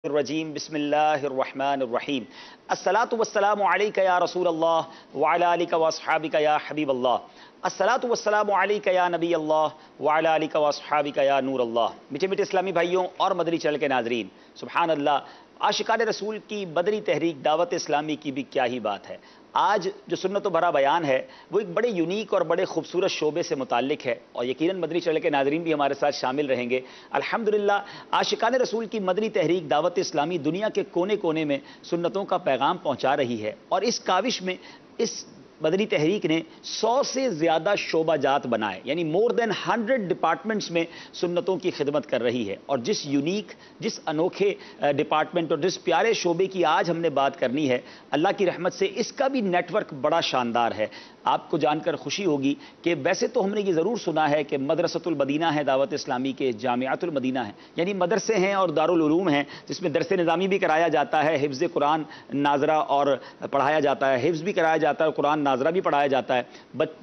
الرجیم بسم اللہ الرحمن الرحیم الصلاۃ والسلام علیک یا رسول اللہ وعلی آلک واصحابک یا حبیب اللہ الصلاۃ والسلام علیک یا نبی اللہ وعلی آلک واصحابک یا نور اللہ۔ میٹھے میٹھے اسلامی بھائیوں اور مدنی چینل کے ناظرین، سبحان اللہ، عاشقان رسول کی بدری تحریک دعوت اسلامی کی بھی کیا ہی بات ہے۔ آج جو سنت و بھرا بیان ہے وہ ایک بڑے یونیک اور بڑے خوبصورت شعبے سے متعلق ہے، اور یقیناً مدنی چینل کے ناظرین بھی ہمارے ساتھ شامل رہیں گے۔ الحمدللہ عاشقان رسول کی مدنی تحریک دعوت اسلامی دنیا کے کونے کونے میں سنتوں کا پیغام پہنچا رہی ہے، اور اس کاوش میں اس مدنی تحریک نے 100 سے زیادہ شعبہ جات بنائے، یعنی مور دین 100 ڈپارٹمنٹس میں سنتوں کی خدمت کر رہی ہے۔ اور جس یونیک، جس انوکھے ڈپارٹمنٹ اور جس پیارے شعبے کی آج ہم نے بات کرنی ہے، اللہ کی رحمت سے اس کا بھی نیٹ ورک بڑا شاندار ہے۔ آپ کو جان کر خوشی ہوگی کہ ویسے تو ہم نے یہ ضرور سنا ہے کہ مدرسۃ المدینہ ہے دعوت اسلامی کے، جامعۃ المدینہ ہے، یعنی مدرسے ہیں اور دارالعلوم ہیں جس میں درس نظامی بھی کرایا جاتا ہے، حفظ قرآن ناظرہ اور پڑھایا جاتا ہے، حفظ بھی کرایا جاتا ہے، قرآن ناظرہ بھی پڑھایا جاتا ہے۔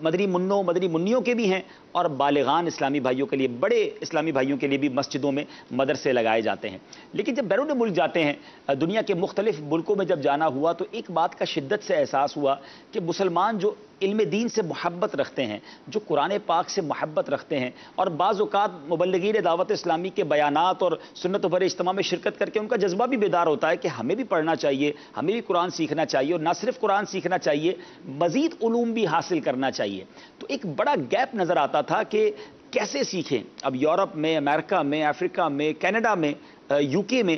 مدنی منوں، مدنی منیوں کے بھی ہیں، اور بالغان اسلامی بھائیوں کے لیے، بڑے اسلامی بھائیوں کے لیے بھی مسجدوں میں مدرسے لگائے جاتے ہیں۔ لیکن جب بیرون ملک جاتے ہیں، دنیا کے مختلف ملکوں میں جب جانا ہوا تو ایک بات کا شدت سے احساس ہوا کہ مسلمان جو علم دین سے محبت رکھتے ہیں، جو قرآن پاک سے محبت رکھتے ہیں، اور بعض اوقات مبلغین دعوت اسلامی کے بیانات اور سنت و بھرے اجتماع میں شرکت کر کے ان کا جذبہ بھی بیدار ہوتا ہے کہ ہمیں بھی پڑھنا چاہیے، ہمیں بھی قرآن سیکھنا چاہیے، اور نہ صرف قرآن سیکھنا چاہیے، مزید علوم بھی حاصل کرنا چاہیے۔ تو ایک بڑا گیپ نظر آتا تھا کہ کیسے سیکھیں۔ اب یورپ میں، امریکہ میں، افریقہ میں، کینیڈا میں، یو کے میں،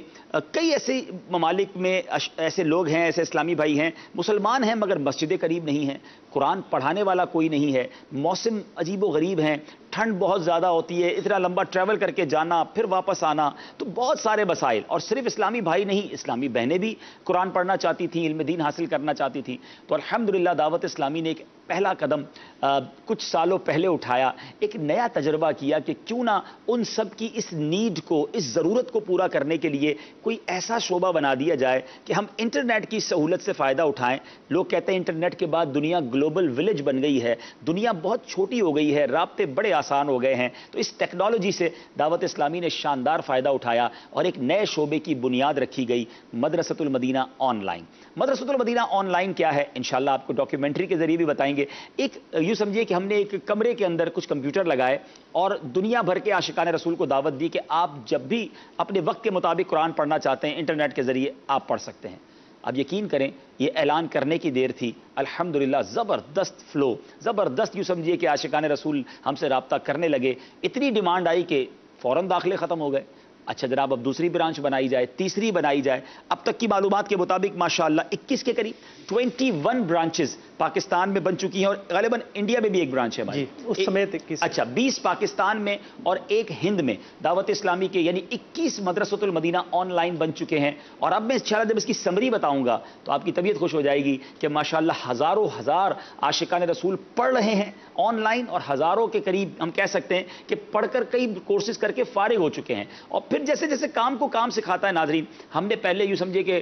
کئی ایسے ممالک میں ایسے لوگ ہیں، ایسے اسلامی بھائی ہیں، مسلمان ہیں مگر مسجد قریب نہیں ہیں، قرآن پڑھانے والا کوئی نہیں ہے، موسم عجیب و غریب ہیں، ٹھنڈ بہت زیادہ ہوتی ہے، اتنا لمبا ٹریول کر کے جانا پھر واپس آنا، تو بہت سارے مسائل۔ اور صرف اسلامی بھائی نہیں، اسلامی بہنیں بھی قرآن پڑھنا چاہتی تھیں، علم دین حاصل کرنا چاہتی تھیں۔ تو الحمدللہ دعوت اسلامی نے ایک پہلا قدم کچھ سالوں پہلے اٹھایا، ایک نیا تجربہ کیا کہ کیوں نہ ان سب کی اس نیڈ کو، اس ضرورت کو پورا کرنے کے لیے کوئی ایسا شعبہ بنا دیا جائے کہ ہم انٹرنیٹ کی سہولت سے فائدہ اٹھائیں۔ لوگ کہتے ہیں انٹرنیٹ کے بعد دنیا گلوبل ولیج بن گئی ہے، دنیا بہت چھوٹی ہو گئی ہے، رابطے بڑے آسان ہو گئے ہیں۔ تو اس ٹیکنالوجی سے دعوت اسلامی نے شاندار فائدہ اٹھایا اور ایک نئے شعبے کی بنیاد رکھی گئی، مدرسۃ المدینہ آن لائن۔ مدرسۃ المدینہ آن لائن کیا ہے، انشاءاللہ آپ کو ڈاکیومنٹری کے ذریعے بھی بتائیں گے۔ ایک یوں سمجھیے کہ ہم نے ایک کمرے کے اندر کچھ کمپیوٹر لگائے اور دنیا بھر کے عاشقان رسول کو دعوت دی کہ آپ جب بھی اپنے وقت کے مطابق قرآن پڑھنا چاہتے ہیں، انٹرنیٹ کے ذریعے آپ پڑھ سکتے ہیں۔ اب یقین کریں، یہ اعلان کرنے کی دیر تھی، الحمدللہ زبردست فلو، زبردست یوں سمجھیے کہ عاشقان رسول ہم سے رابطہ کرنے لگے، اتنی ڈیمانڈ آئی کہ فوراً داخلے ختم ہو گئے۔ اچھا جناب، اب دوسری برانچ بنائی جائے، تیسری بنائی جائے۔ اب تک کی معلومات کے مطابق ماشاءاللہ 21 کے قریب 21 برانچز پاکستان میں بن چکی ہیں، اور غالباً انڈیا میں بھی ایک برانچ ہے ہماری، اس سمیت 21۔ اچھا 20 پاکستان میں اور ایک ہند میں دعوت اسلامی کے، یعنی 21 مدرسۃ المدینہ آن لائن بن چکے ہیں۔ اور اب میں انشاءاللہ جب اس کی سمری بتاؤں گا تو آپ کی طبیعت خوش ہو جائے گی کہ ماشاءاللہ ہزاروں ہزار عاشقان رسول پڑھ رہے ہیں آن لائن، اور ہزاروں کے قریب ہم کہہ سکتے ہیں کہ پڑھ کر کئی کورسز کر کے فارغ ہو چکے ہیں۔ اور پھر جیسے جیسے کام کو کام سکھاتا ہے ناظرین، ہم نے پہلے یوں سمجھے کہ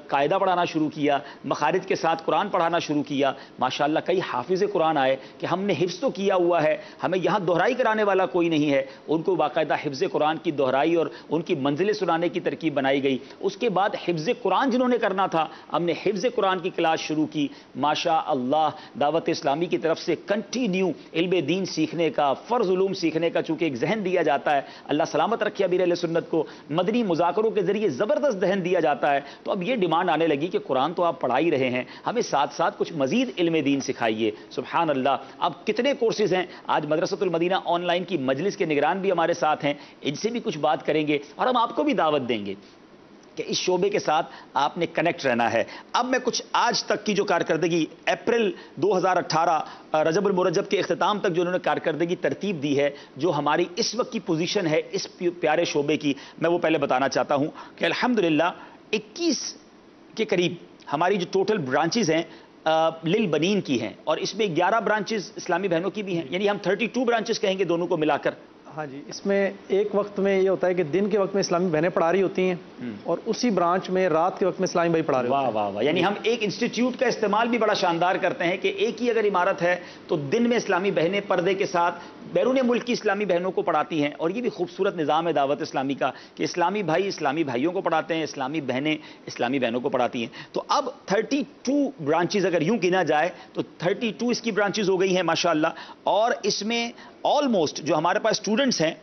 قاعدہ پڑھانا شروع کیا، مخارج کے ساتھ قرآن پڑھانا شروع کیا، ماشاءاللہ کئی حافظ قرآن آئے کہ ہم نے حفظ تو کیا ہوا ہے، ہمیں یہاں دہرائی کرانے والا کوئی نہیں ہے، ان کو باقاعدہ حفظ قرآن کی دہرائی اور ان کی منزلیں سنانے کی ترکیب بنائی گئی۔ اس کے بعد حفظ قرآن جنہوں نے کرنا تھا، ہم نے حفظ قرآن کی کلاس شروع کی۔ ماشاء اللہ دعوت اسلامی کی طرف سے کنٹینیو علم دین سیکھنے کا، فرض علوم سیکھنے کا چونکہ ایک ذہن دیا جاتا ہے، اللہ سلامت رکھے امیر اہل سنت کو، مدنی مذاکروں کے ذریعے زبردست ذہن دیا جاتا ہے۔ تو اب یہ ڈیمانڈ آنے لگی کہ قرآن تو آپ پڑھا ہی رہے ہیں، ہمیں ساتھ ساتھ کچھ مزید علم دین سکھائیے۔ سبحان اللہ، اب کتنے کورسز ہیں۔ آج مدرسۃ المدینہ آن لائن کی مجلس کے نگران بھی ہمارے ساتھ ہیں، ان سے بھی کچھ بات کریں گے اور ہم آپ کو بھی دعوت دیں گے کہ اس شعبے کے ساتھ آپ نے کنیکٹ رہنا ہے۔ اب میں کچھ آج تک کی جو کارکردگی، اپریل 2018 رجب المرجب کے اختتام تک جو انہوں نے کارکردگی ترتیب دی ہے، جو ہماری اس وقت کی پوزیشن ہے اس پیارے شعبے کی، میں وہ پہلے بتانا چاہتا ہوں کہ الحمدللہ 21 کے قریب ہماری جو ٹوٹل برانچز ہیں للبنین کی ہیں، اور اس میں 11 برانچز اسلامی بہنوں کی بھی ہیں، یعنی ہم 32 برانچز کہیں گے دونوں کو ملا کر۔ ہاں جی، اس میں ایک وقت میں یہ ہوتا ہے کہ دن کے وقت میں اسلامی بہنیں پڑھا رہی ہوتی ہیں اور اسی برانچ میں رات کے وقت میں اسلامی بھائی پڑھا رہے ہوتے ہیں. واہ واہ واہ، یعنی ہم ایک انسٹیٹیوٹ کا استعمال بھی بڑا شاندار کرتے ہیں کہ ایک ہی اگر عمارت ہے تو دن میں اسلامی بہنیں پردے کے ساتھ بیرون ملک کی اسلامی بہنوں کو پڑھاتی ہیں. اور یہ بھی خوبصورت نظام ہے دعوت اسلامی کا کہ اسلامی بھائی اسلامی بھائیوں کو پڑھاتے ہیں، اسلامی بہنیں اسلامی بہنوں کو پڑھاتی ہیں. تو اب 32 برانچز اگر یوں گنا جائے تو 32 اس کی برانچز ہو گئی ہیں ماشاءاللہ. اور اس میں آلموسٹ جو ہمارے پاس اسٹوڈنٹس ہیں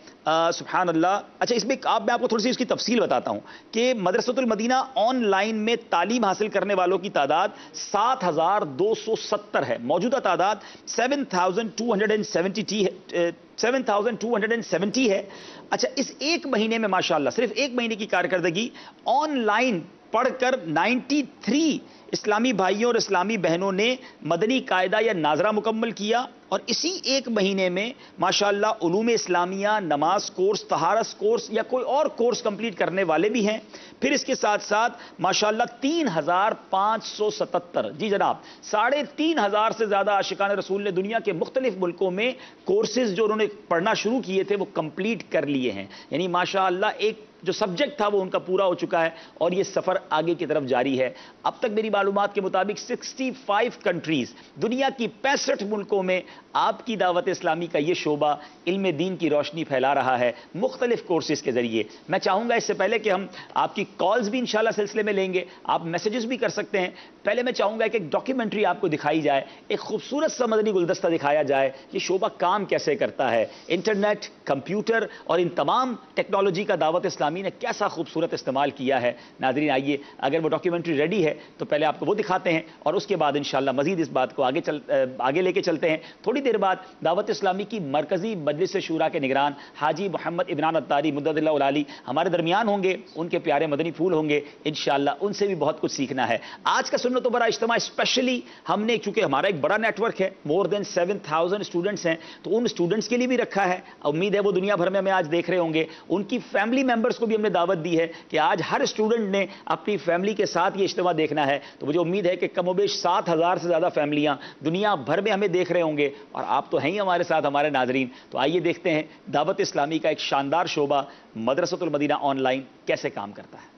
سبحان اللہ. اچھا، اس میں میں آپ کو تھوڑی سی اس کی تفصیل بتاتا ہوں کہ مدرسۃ المدینہ آن لائن میں تعلیم حاصل کرنے والوں کی تعداد 7270 ہے. موجودہ تعداد 7270 ہے. اچھا، اس ایک مہینے میں ماشاءاللہ صرف ایک مہینے کی کارکردگی آن لائن پڑھ کر 93 اسلامی بھائیوں اور اسلامی بہنوں نے مدنی قاعدہ یا ناظرہ مکمل کیا. اور اسی ایک مہینے میں ماشاءاللہ علوم اسلامیہ، نماز کورس، طہارت کورس یا کوئی اور کورس کمپلیٹ کرنے والے بھی ہیں. پھر اس کے ساتھ ساتھ ماشاءاللہ 3577، جی جناب، 3500 سے زیادہ عاشقان رسول نے دنیا کے مختلف ملکوں میں کورسز جو انہوں نے پڑھنا شروع کیے تھے وہ کمپلیٹ کر لیے ہیں. یعنی ماشاءاللہ ایک جو سبجیکٹ تھا وہ ان کا پورا ہو چکا ہے اور یہ سفر آگے کی طرف جاری ہے. اب تک میری معلومات کے مطابق 65 کنٹریز، دنیا کی 65 ملکوں میں آپ کی دعوت اسلامی کا یہ شعبہ علم دین کی روشنی پھیلا رہا ہے مختلف کورسز کے ذریعے. میں چاہوں گا اس سے پہلے کہ ہم آپ کی کالز بھی انشاءاللہ سلسلے میں لیں گے، آپ میسیجز بھی کر سکتے ہیں. پہلے میں چاہوں گا کہ ایک ڈاکیومنٹری آپ کو دکھائی جائے، ایک خوبصورت سا مدنی گلدستہ دکھایا جائے یہ شعبہ کام کیسے کرتا ہے. انٹرنیٹ، کمپیوٹر اور ان تمام ٹیکنالوجی کا دعوت اسلامی نے کیسا خوبصورت استعمال کیا ہے. ناظرین آئیے، اگر وہ ڈاکیومنٹری ریڈی ہے تو پہلے آپ کو وہ دکھاتے ہیں اور اس کے بعد انشاءاللہ مزید اس بات کو آگے لے کے چلتے ہیں. تھوڑی دیر بعد دعوت اسلامی کی مرکزی مجلس شورا کے نگران حاجی محمد عمران اتاری مدد اللہ العالی ہمارے درمیان ہوں گے. ان کے پیارے مدنی پھول ہوں گے، انشاءاللہ ان سے بھی بہت کچھ سیکھنا ہے. آج کا سنت و برا اجتماع اسپیشلی ہم نے، چونکہ ہمارا ایک بڑا نیٹ ورک ہے، مور دین 7000 اسٹوڈنٹس ہیں، تو ان اسٹوڈنٹس کے لیے بھی رکھا ہے. امید ہے وہ دنیا بھر میں ہمیں آج دیکھ رہے ہوں گے. ان کی فیملی ممبرس کو بھی ہم نے دعوت دی ہے کہ آج ہر اسٹوڈنٹ نے اپنی فیملی کے ساتھ یہ اجتماع دیکھنا ہے. تو مجھے امید ہے کہ کم و بیش 7000 سے زیادہ فیملیاں دنیا بھر میں ہمیں دیکھ رہے ہوں گے اور آپ تو ہیں ہی ہمارے ساتھ ہمارے ناظرین. تو آئیے دیکھتے ہیں دعوت اسلامی کا ایک شاندار شعبہ مدرسۃ المدینہ آن لائن کیسے کام کرتا ہے.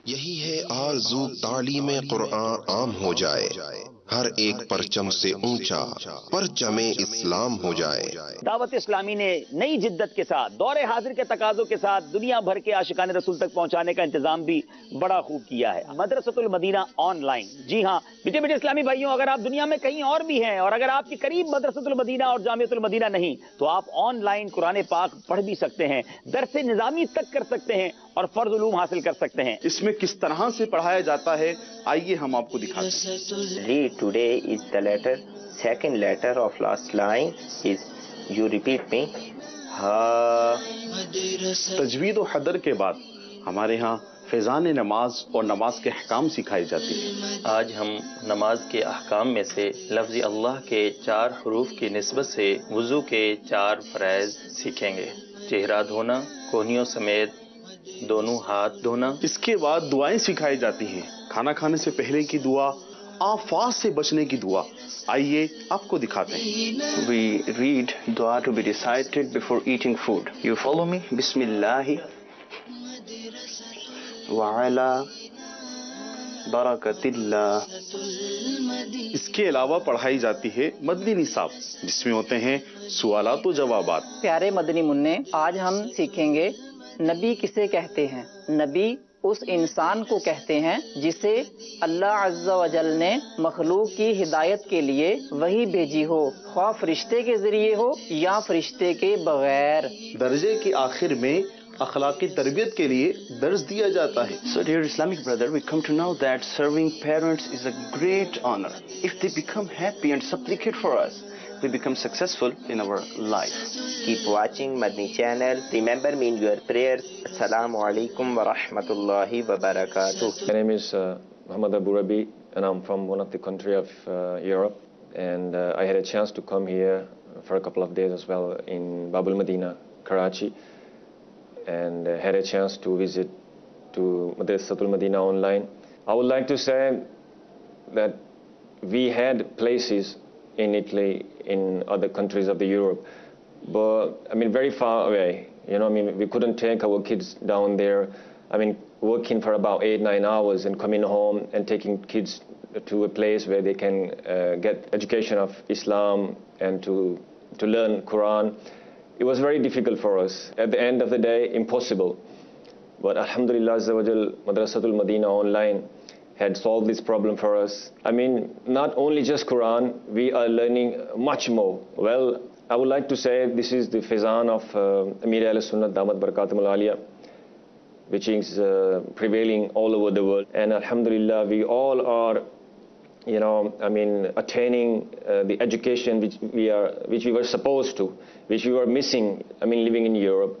یہی ہے آرزو تعلیم قرآن عام ہو جائے، ہر ایک پرچم سے اونچا پرچم اسلام ہو جائے. دعوت اسلامی نے نئی جدت کے ساتھ، دور حاضر کے تقاضوں کے ساتھ دنیا بھر کے عاشقان رسول تک پہنچانے کا انتظام بھی بڑا خوب کیا ہے. مدرسۃ المدینہ آن لائن. جی ہاں بیٹے اسلامی بھائیوں، اگر آپ دنیا میں کہیں اور بھی ہیں اور اگر آپ کے قریب مدرسۃ المدینہ اور جامعۃ المدینہ نہیں تو آپ آن لائن قرآن پاک پڑھ بھی سکتے ہیں، درس نظامی تک کر سکتے ہیں اور فرض علوم حاصل کر سکتے ہیں. اس میں کس طرح سے پڑھایا جاتا ہے آئیے ہم آپ کو دکھاتے ہیں. Read today is the letter, second letter of last line is, you repeat me, ha. تجوید و حدر کے بعد ہمارے ہاں فیضان نماز اور نماز کے احکام سکھائی جاتی ہیں. آج ہم نماز کے احکام میں سے لفظ اللہ کے 4 حروف کی نسبت سے وضو کے 4 فرائض سیکھیں گے. چہرہ دھونا، کوہنیوں سمیت دونوں ہاتھ دھونا. اس کے بعد دعائیں سکھائی جاتی ہیں. کھانا کھانے سے پہلے کی دعا، آفات سے بچنے کی دعا. آئیے آپ کو دکھاتے ہیں. We read dua to be recited before eating food. You follow me? Bismillah wa ala barakatillah. اس کے علاوہ پڑھائی جاتی ہے مدنی نصاب، جس میں ہوتے ہیں سوالات و جوابات. پیارے مدنی منع، آج ہم سیکھیں گے نبی کسے کہتے ہیں. نبی اس انسان کو کہتے ہیں جسے اللہ عز و جل نے مخلوق کی ہدایت کے لیے وحی بھیجی ہو، خواہ فرشتے کے ذریعے ہو یا فرشتے کے بغیر. درجے کے آخر میں اخلاقی تربیت کے لیے درس دیا جاتا ہے. So dear Islamic brother, we come to know that serving parents is a great honor. If they become happy and supplicate for us, we become successful in our life. Keep watching Madni channel. Remember me in your prayers. Assalamu alaikum wa rahmatullahi wa barakatuh. My name is Muhammad Abu Rabi, and I'm from one of the country of Europe. And I had a chance to come here for a couple of days as well in Bab al-Madina, Karachi, and had a chance to visit to Madrasat al-Madina online. I would like to say that we had places in Italy, in other countries of the Europe, but I mean, very far away. You know, I mean, we couldn't take our kids down there. I mean, working for about 8-9 hours and coming home and taking kids to a place where they can get education of Islam and to learn Quran. It was very difficult for us. At the end of the day, impossible. But Alhamdulillah Azza wa Jal, Madrasatul Madina Online had solved this problem for us. I mean, not only just Quran, we are learning much more. Well, I would like to say this is the Fizan of Amir Ahl-Sunnat Damat Barakatum Al-Aliyah, which is prevailing all over the world. And Alhamdulillah, we all are, you know, I mean, attaining the education which we were supposed to, which we were missing, I mean, living in Europe.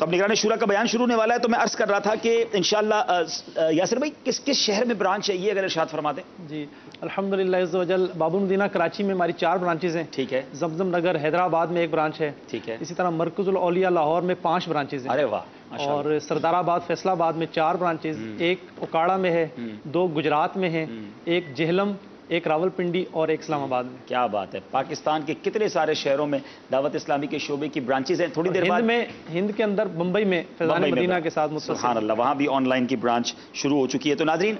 تو اب نگران شورا کا بیان شروع ہونے والا ہے، تو میں عرض کر رہا تھا کہ انشاءاللہ یاسر بھائی کس کس شہر میں برانچ ہے یہ اگر ارشاد فرما دیں۔ جی الحمدللہ عز و جل، باب المدینہ کراچی میں ہماری 4 برانچز ہیں، ٹھیک ہے، زمزم نگر حیدرآباد میں 1 برانچ ہے، ٹھیک ہے، اسی طرح مرکز الاولیاء لاہور میں 5 برانچز ہیں، ارے واہ، اور سردار آباد فیصل آباد میں 4 برانچز، 1 اکاڑا میں ہے، 2 گجرات میں ہیں، 1 جہلم، 1 راولپنڈی اور 1 اسلام آباد میں۔ کیا بات ہے، پاکستان کے کتنے سارے شہروں میں دعوت اسلامی کے شعبے کی برانچز ہیں۔ تھوڑی دیر بعد ہند کے اندر بمبئی میں فیضان مدینہ کے ساتھ سبحان اللہ وہاں بھی آن لائن کی برانچ شروع ہو چکی ہے۔ تو ناظرین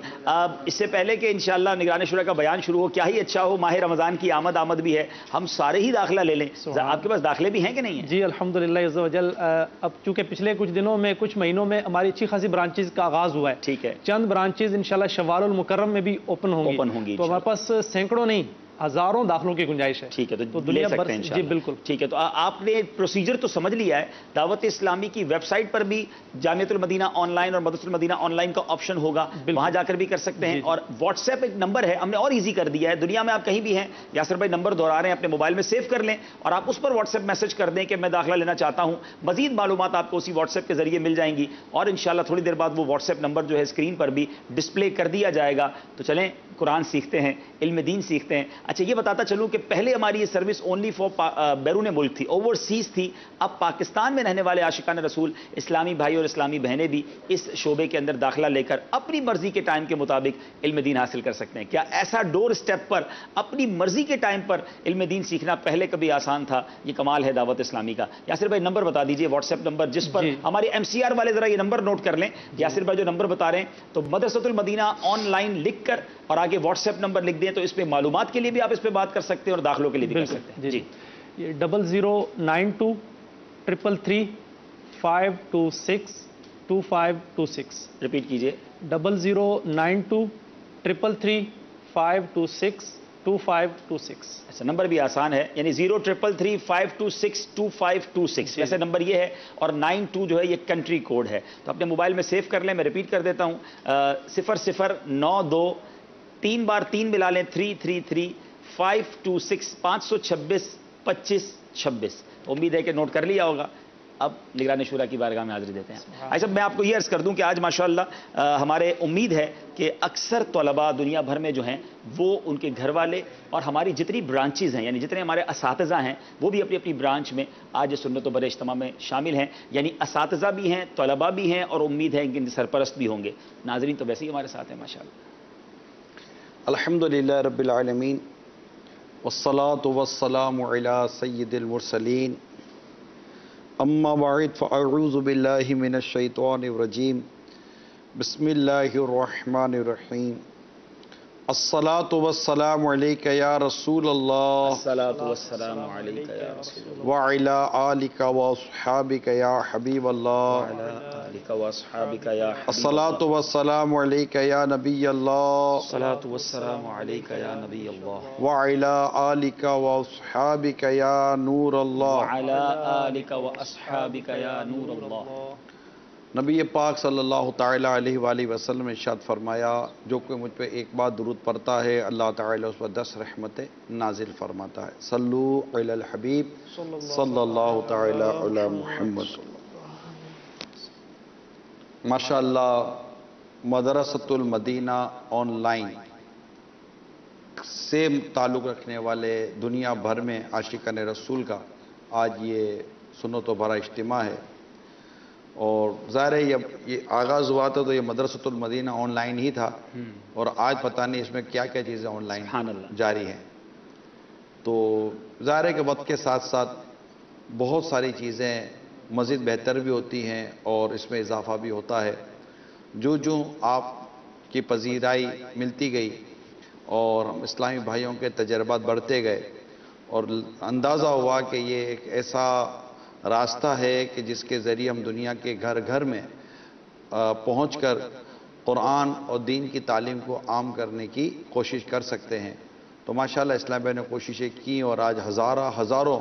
اس سے پہلے کہ انشاءاللہ نگران شورا کا بیان شروع ہو، کیا ہی اچھا ہو، ماہ رمضان کی آمد بھی ہے، ہم سارے ہی داخلہ لے لیں۔ آپ کے پاس داخلے بھی ہیں کہ نہیں ہیں؟ جی الحمدللہ عز و جل، اب چونکہ پچھلے کچھ دنوں میں کچھ مہینوں میں ہماری اچھی خاصی برانچز کا آغاز ہوا ہے، ٹھیک ہے، چند برانچز انشاءاللہ شوال المکرم میں بھی اوپن ہوں گی، تو ہمارے پاس سینکڑوں نہیں ہزاروں داخلوں کی گنجائش ہے۔ ٹھیک ہے، تو دنیا بھر سے جی بالکل ٹھیک ہے۔ تو آپ نے پروسیجر تو سمجھ لیا ہے، دعوت اسلامی کی ویب سائٹ پر بھی جامعۃ المدینہ آن لائن اور مدرسۃ المدینہ آن لائن کا آپشن ہوگا، وہاں جا کر بھی کر سکتے ہیں، اور واٹس ایپ ایک نمبر ہے ہم نے اور ایزی کر دیا ہے، دنیا میں آپ کہیں بھی ہیں، یاسر بھائی نمبر دہرا رہے ہیں، اپنے موبائل میں سیو کر لیں اور آپ اس پر واٹس ایپ میسج کر دیں کہ میں داخلہ لینا چاہتا ہوں، مزید معلومات آپ کو اسی واٹس ایپ کے ذریعے مل جائیں گی، اور انشاءاللہ تھوڑی دیر بعد وہ واٹس ایپ نمبر جو ہے اسکرین پر بھی ڈسپلے کر دیا جائے گا۔ تو چلیں قرآن سیکھتے ہیں، علم دین سیکھتے ہیں۔ اچھا یہ بتاتا چلوں کہ پہلے ہماری یہ سروس اونلی فار بیرون ملک تھی، اوورسیز تھی، اب پاکستان میں رہنے والے عاشقان رسول، اسلامی بھائی اور اسلامی بہنیں بھی اس شعبے کے اندر داخلہ لے کر اپنی مرضی کے ٹائم کے مطابق علم دین حاصل کر سکتے ہیں۔ کیا ایسا ڈور سٹیپ پر اپنی مرضی کے ٹائم پر علم دین سیکھنا پہلے کبھی آسان تھا؟ یہ کمال ہے دعوت اسلامی کا۔ یاسر بھائی نمبر بتا دیجئے، واٹس ایپ نمبر جس پر ہمارے MCR والے ذرا یہ نمبر نوٹ کر لیں، یاسر بھائی جو نمبر بتا رہے ہیں، تو مدرسۃ المدینہ آن لائن لکھ کر اور آگے واٹس ایپ نمبر لکھ دیں، تو اس پہ معلومات کے لیے بھی آپ اس پہ بات کر سکتے ہیں اور داخلوں کے لیے بھی کر سکتے ہیں۔ جی یہ 0092 333 526 2526 ریپیٹ کیجئے، 0092 333 526 2526۔ اچھا نمبر بھی آسان ہے، یعنی 0333 526 2526 ویسے نمبر یہ ہے، اور 92 جو ہے یہ کنٹری کوڈ ہے، تو اپنے موبائل میں سیو کر لیں۔ میں ریپیٹ کر دیتا ہوں، 0092 3 بار 3 ملا لیں، 333 526 526 2526۔ امید ہے کہ نوٹ کر لیا ہوگا۔ اب نگران شورا کی بارگاہ میں حاضری دیتے ہیں۔ ایسا میں آپ کو یہ عرض کر دوں کہ آج ماشاءاللہ ہمارے امید ہے کہ اکثر طلباء دنیا بھر میں جو ہیں وہ ان کے گھر والے اور ہماری جتنی برانچز ہیں، یعنی جتنے ہمارے اساتذہ ہیں وہ بھی اپنی اپنی برانچ میں آج سنت و بر اجتماع میں شامل ہیں، یعنی اساتذہ بھی ہیں، طلباء بھی ہیں، اور امید ہے کہ سرپرست بھی ہوں گے۔ ناظرین تو ویسے ہی ہمارے ساتھ ہیں ماشاءاللہ۔ الحمدللہ رب العالمین والصلاة والسلام علی سید المرسلین، اما بعد فاعوذ باللہ من الشیطان الرجیم، بسم اللہ الرحمن الرحیم، الصلاة والسلام علیک یا رسول اللہ، الصلاة والسلام علیک یا رسول اللہ، وعلی آلک واصحابک یا حبیب اللہ، وعلی آلک واصحابک یا حبیب اللہ، الصلاة والسلام علیک یا نبی اللہ، الصلاة والسلام علیک یا نبی اللہ، وعلی آلک واصحابک یا نور اللہ، وعلی آلک واصحابک یا نور اللہ۔ نبی پاک صلی اللہ تعالیٰ علیہ وآلہ وسلم نے ارشاد فرمایا، جو کوئی مجھ پہ ایک بار درود پڑھتا ہے اللہ تعالیٰ اس پر 10 رحمتیں نازل فرماتا ہے۔ صلو علی الحبیب صلی اللہ تعالیٰ علی محمد۔ ماشاءاللہ مدرسۃ المدینہ آن لائن سے تعلق رکھنے والے دنیا بھر میں عاشقان رسول کا آج یہ سنت و بھرا اجتماع ہے، اور ظاہر ہے یہ آغاز ہوا تھا تو یہ مدرسۃ المدینہ آن لائن ہی تھا، اور آج پتہ نہیں اس میں کیا کیا چیزیں آن لائن جاری ہیں۔ تو ظاہر ہے کہ وقت کے ساتھ ساتھ بہت ساری چیزیں مزید بہتر بھی ہوتی ہیں اور اس میں اضافہ بھی ہوتا ہے۔ جو آپ کی پذیرائی ملتی گئی اور اسلامی بھائیوں کے تجربات بڑھتے گئے، اور اندازہ ہوا کہ یہ ایک ایسا راستہ ہے کہ جس کے ذریعے ہم دنیا کے گھر گھر میں پہنچ کر قرآن اور دین کی تعلیم کو عام کرنے کی کوشش کر سکتے ہیں۔ تو ماشاءاللہ اسلام بھائی نے کوششیں کی، اور آج ہزاروں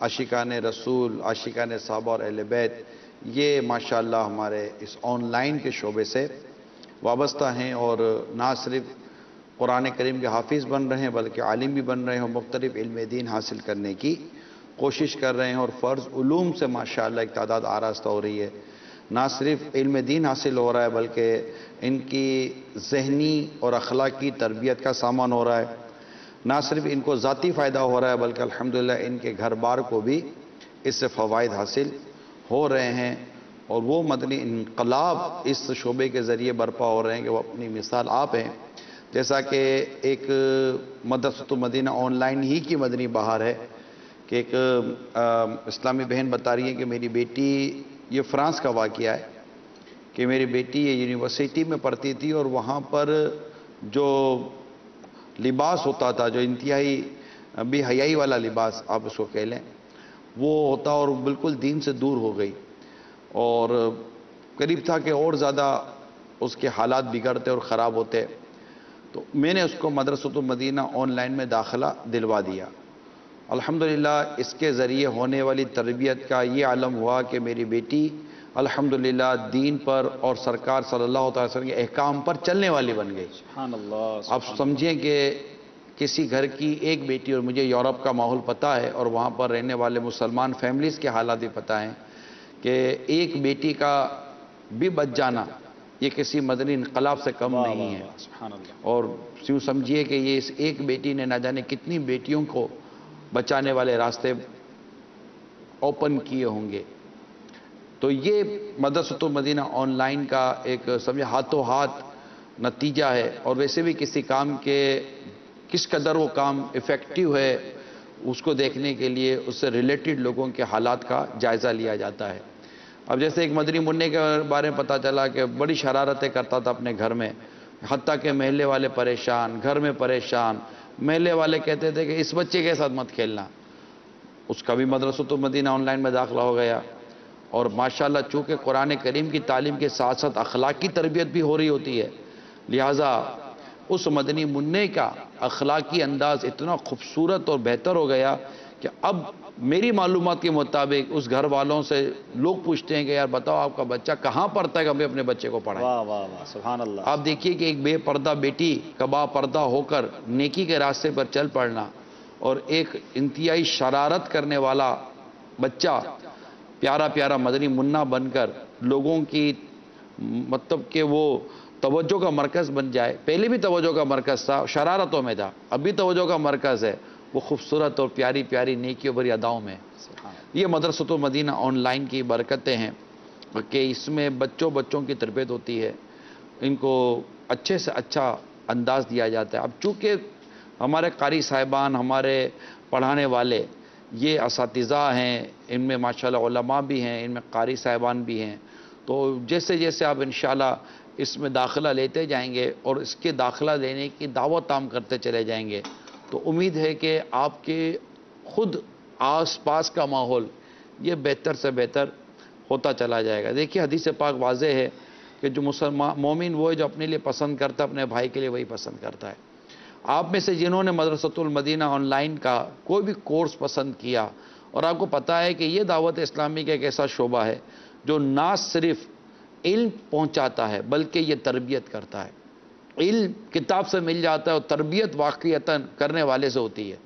عاشقان رسول، عاشقان صحابہ اور اہل بیت یہ ماشاءاللہ ہمارے اس آن لائن کے شعبے سے وابستہ ہیں، اور نہ صرف قرآن کریم کے حافظ بن رہے ہیں بلکہ عالم بھی بن رہے ہیں اور مختلف علم دین حاصل کرنے کی کوشش کر رہے ہیں اور فرض علوم سے ماشاءاللہ ایک تعداد آراستہ ہو رہی ہے. نہ صرف علم دین حاصل ہو رہا ہے بلکہ ان کی ذہنی اور اخلاقی تربیت کا سامان ہو رہا ہے. نہ صرف ان کو ذاتی فائدہ ہو رہا ہے بلکہ الحمدللہ ان کے گھر بار کو بھی اس سے فوائد حاصل ہو رہے ہیں. اور وہ مدنی انقلاب اس شعبے کے ذریعے برپا ہو رہے ہیں کہ وہ اپنی مثال آپ ہیں. جیسا کہ ایک مدرسۃ المدینہ آن لائن ہی کی مدنی بہار ہے کہ ایک اسلامی بہن بتا رہی ہے کہ میری بیٹی، یہ فرانس کا واقعہ ہے کہ میری بیٹی یہ یونیورسٹی میں پڑھتی تھی اور وہاں پر جو لباس ہوتا تھا، جو انتہائی بے حیائی والا لباس آپ اس کو کہہ لیں، وہ ہوتا اور بالکل دین سے دور ہو گئی اور قریب تھا کہ اور زیادہ اس کے حالات بگڑتے اور خراب ہوتے. تو میں نے اس کو مدرسۃ المدینہ آن لائن میں داخلہ دلوا دیا. الحمدللہ اس کے ذریعے ہونے والی تربیت کا یہ عالم ہوا کہ میری بیٹی الحمدللہ دین پر اور سرکار صلی اللہ علیہ وسلم کے احکام پر چلنے والی بن گئی. سبحان اللہ. آپ سمجھیں کہ کسی گھر کی ایک بیٹی، اور مجھے یورپ کا ماحول پتہ ہے اور وہاں پر رہنے والے مسلمان فیملیز کے حالات بھی پتہ ہیں کہ ایک بیٹی کا بھی بچ جانا یہ کسی مدنی انقلاب سے کم نہیں ہے. سبحان اللہ. اور یوں سمجھیے کہ یہ اس ایک بیٹی نے نہ جانے کتنی بیٹیوں کو بچانے والے راستے اوپن کیے ہوں گے. تو یہ مدرسۃ المدینہ آن لائن کا ایک سمجھے ہاتھوں ہاتھ نتیجہ ہے. اور ویسے بھی کسی کام کے کس قدر وہ کام افیکٹو ہے اس کو دیکھنے کے لیے اس سے ریلیٹڈ لوگوں کے حالات کا جائزہ لیا جاتا ہے. اب جیسے ایک مدنی منع کے بارے میں پتہ چلا کہ بڑی شرارتیں کرتا تھا اپنے گھر میں، حتیٰ کہ محلے والے پریشان، گھر میں پریشان. محلے والے کہتے تھے کہ اس بچے کے ساتھ مت کھیلنا. اس کا بھی مدرسۃ المدینہ آن لائن میں داخلہ ہو گیا. اور ماشاءاللہ چونکہ قرآن کریم کی تعلیم کے ساتھ ساتھ اخلاقی تربیت بھی ہو رہی ہوتی ہے، لہٰذا اس مدنی منع کا اخلاقی انداز اتنا خوبصورت اور بہتر ہو گیا کہ اب میری معلومات کے مطابق اس گھر والوں سے لوگ پوچھتے ہیں کہ یار بتاؤ آپ کا بچہ کہاں پڑھتا ہے کہ ہمیں اپنے بچے کو پڑھائیں. واہ واہ واہ سبحان اللہ. آپ دیکھیے کہ ایک بے پردہ بیٹی کا با پردہ ہو کر نیکی کے راستے پر چل پڑنا اور ایک انتہائی شرارت کرنے والا بچہ پیارا پیارا مدنی منع بن کر لوگوں کی مطلب کہ وہ توجہ کا مرکز بن جائے. پہلے بھی توجہ کا مرکز تھا، شرارتوں میں تھا، اب بھی توجہ کا مرکز ہے. وہ خوبصورت اور پیاری پیاری نیکیوں بھری اداؤں میں. یہ مدرسۃ المدینہ آن لائن کی برکتیں ہیں کہ اس میں بچوں کی تربیت ہوتی ہے، ان کو اچھے سے اچھا انداز دیا جاتا ہے. اب چونکہ ہمارے قاری صاحبان، ہمارے پڑھانے والے یہ اساتذہ ہیں، ان میں ماشاءاللہ علماء بھی ہیں، ان میں قاری صاحبان بھی ہیں. تو جیسے جیسے آپ انشاءاللہ اس میں داخلہ لیتے جائیں گے اور اس کے داخلہ لینے کی دعوت عام کرتے چلے جائیں گے تو امید ہے کہ آپ کے خود آس پاس کا ماحول یہ بہتر سے بہتر ہوتا چلا جائے گا. دیکھیے حدیث پاک واضح ہے کہ جو مسلمان مومن وہ ہے جو اپنے لیے پسند کرتا ہے، اپنے بھائی کے لیے وہی پسند کرتا ہے. آپ میں سے جنہوں نے مدرسۃ المدینہ آن لائن کا کوئی بھی کورس پسند کیا اور آپ کو پتہ ہے کہ یہ دعوت اسلامی کا ایک ایسا شعبہ ہے جو نہ صرف علم پہنچاتا ہے بلکہ یہ تربیت کرتا ہے. علم کتاب سے مل جاتا ہے اور تربیت واقعتاً کرنے والے سے ہوتی ہے.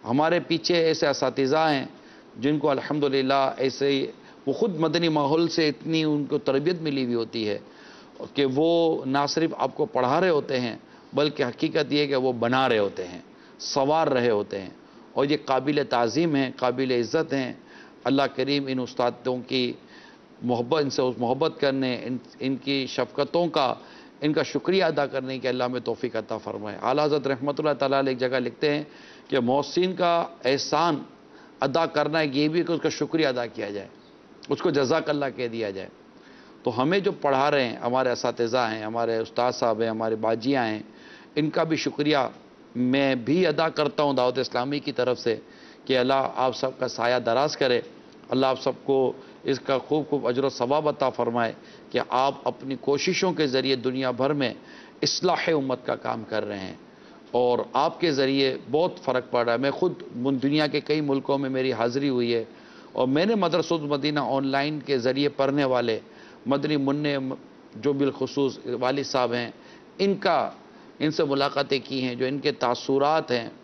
ہمارے پیچھے ایسے اساتذہ ہیں جن کو الحمدللہ ایسے وہ خود مدنی ماحول سے اتنی ان کو تربیت ملی ہوئی ہوتی ہے کہ وہ نہ صرف آپ کو پڑھا رہے ہوتے ہیں بلکہ حقیقت یہ کہ وہ بنا رہے ہوتے ہیں، سنوار رہے ہوتے ہیں. اور یہ قابل تعظیم ہیں، قابل عزت ہیں. اللہ کریم ان استادوں کی محبت، ان سے محبت کرنے، ان کی شفقتوں کا، ان کا شکریہ ادا کرنے کی اللہ میں توفیق عطا فرمائے. اعلیٰ حضرت رحمۃ اللہ تعالیٰ علیہ ایک جگہ لکھتے ہیں کہ محسن کا احسان ادا کرنا یہ بھی کہ اس کا شکریہ ادا کیا جائے، اس کو جزاک اللہ کہہ دیا جائے. تو ہمیں جو پڑھا رہے ہیں، ہمارے اساتذہ ہیں، ہمارے استاد صاحب ہیں، ہمارے باجیاں ہیں، ان کا بھی شکریہ میں بھی ادا کرتا ہوں دعوت اسلامی کی طرف سے کہ اللہ آپ سب کا سایہ دراز کرے. اللہ آپ سب کو اس کا خوب خوب اجر و ثواب عطا فرمائے کہ آپ اپنی کوششوں کے ذریعے دنیا بھر میں اصلاح امت کا کام کر رہے ہیں اور آپ کے ذریعے بہت فرق پڑ رہا ہے. میں خود دنیا کے کئی ملکوں میں میری حاضری ہوئی ہے اور میں نے مدرسۃ المدینہ آن لائن کے ذریعے پڑھنے والے مدنی منع جو بالخصوص والد صاحب ہیں ان سے ملاقاتیں کی ہیں، جو ان کے تاثرات ہیں.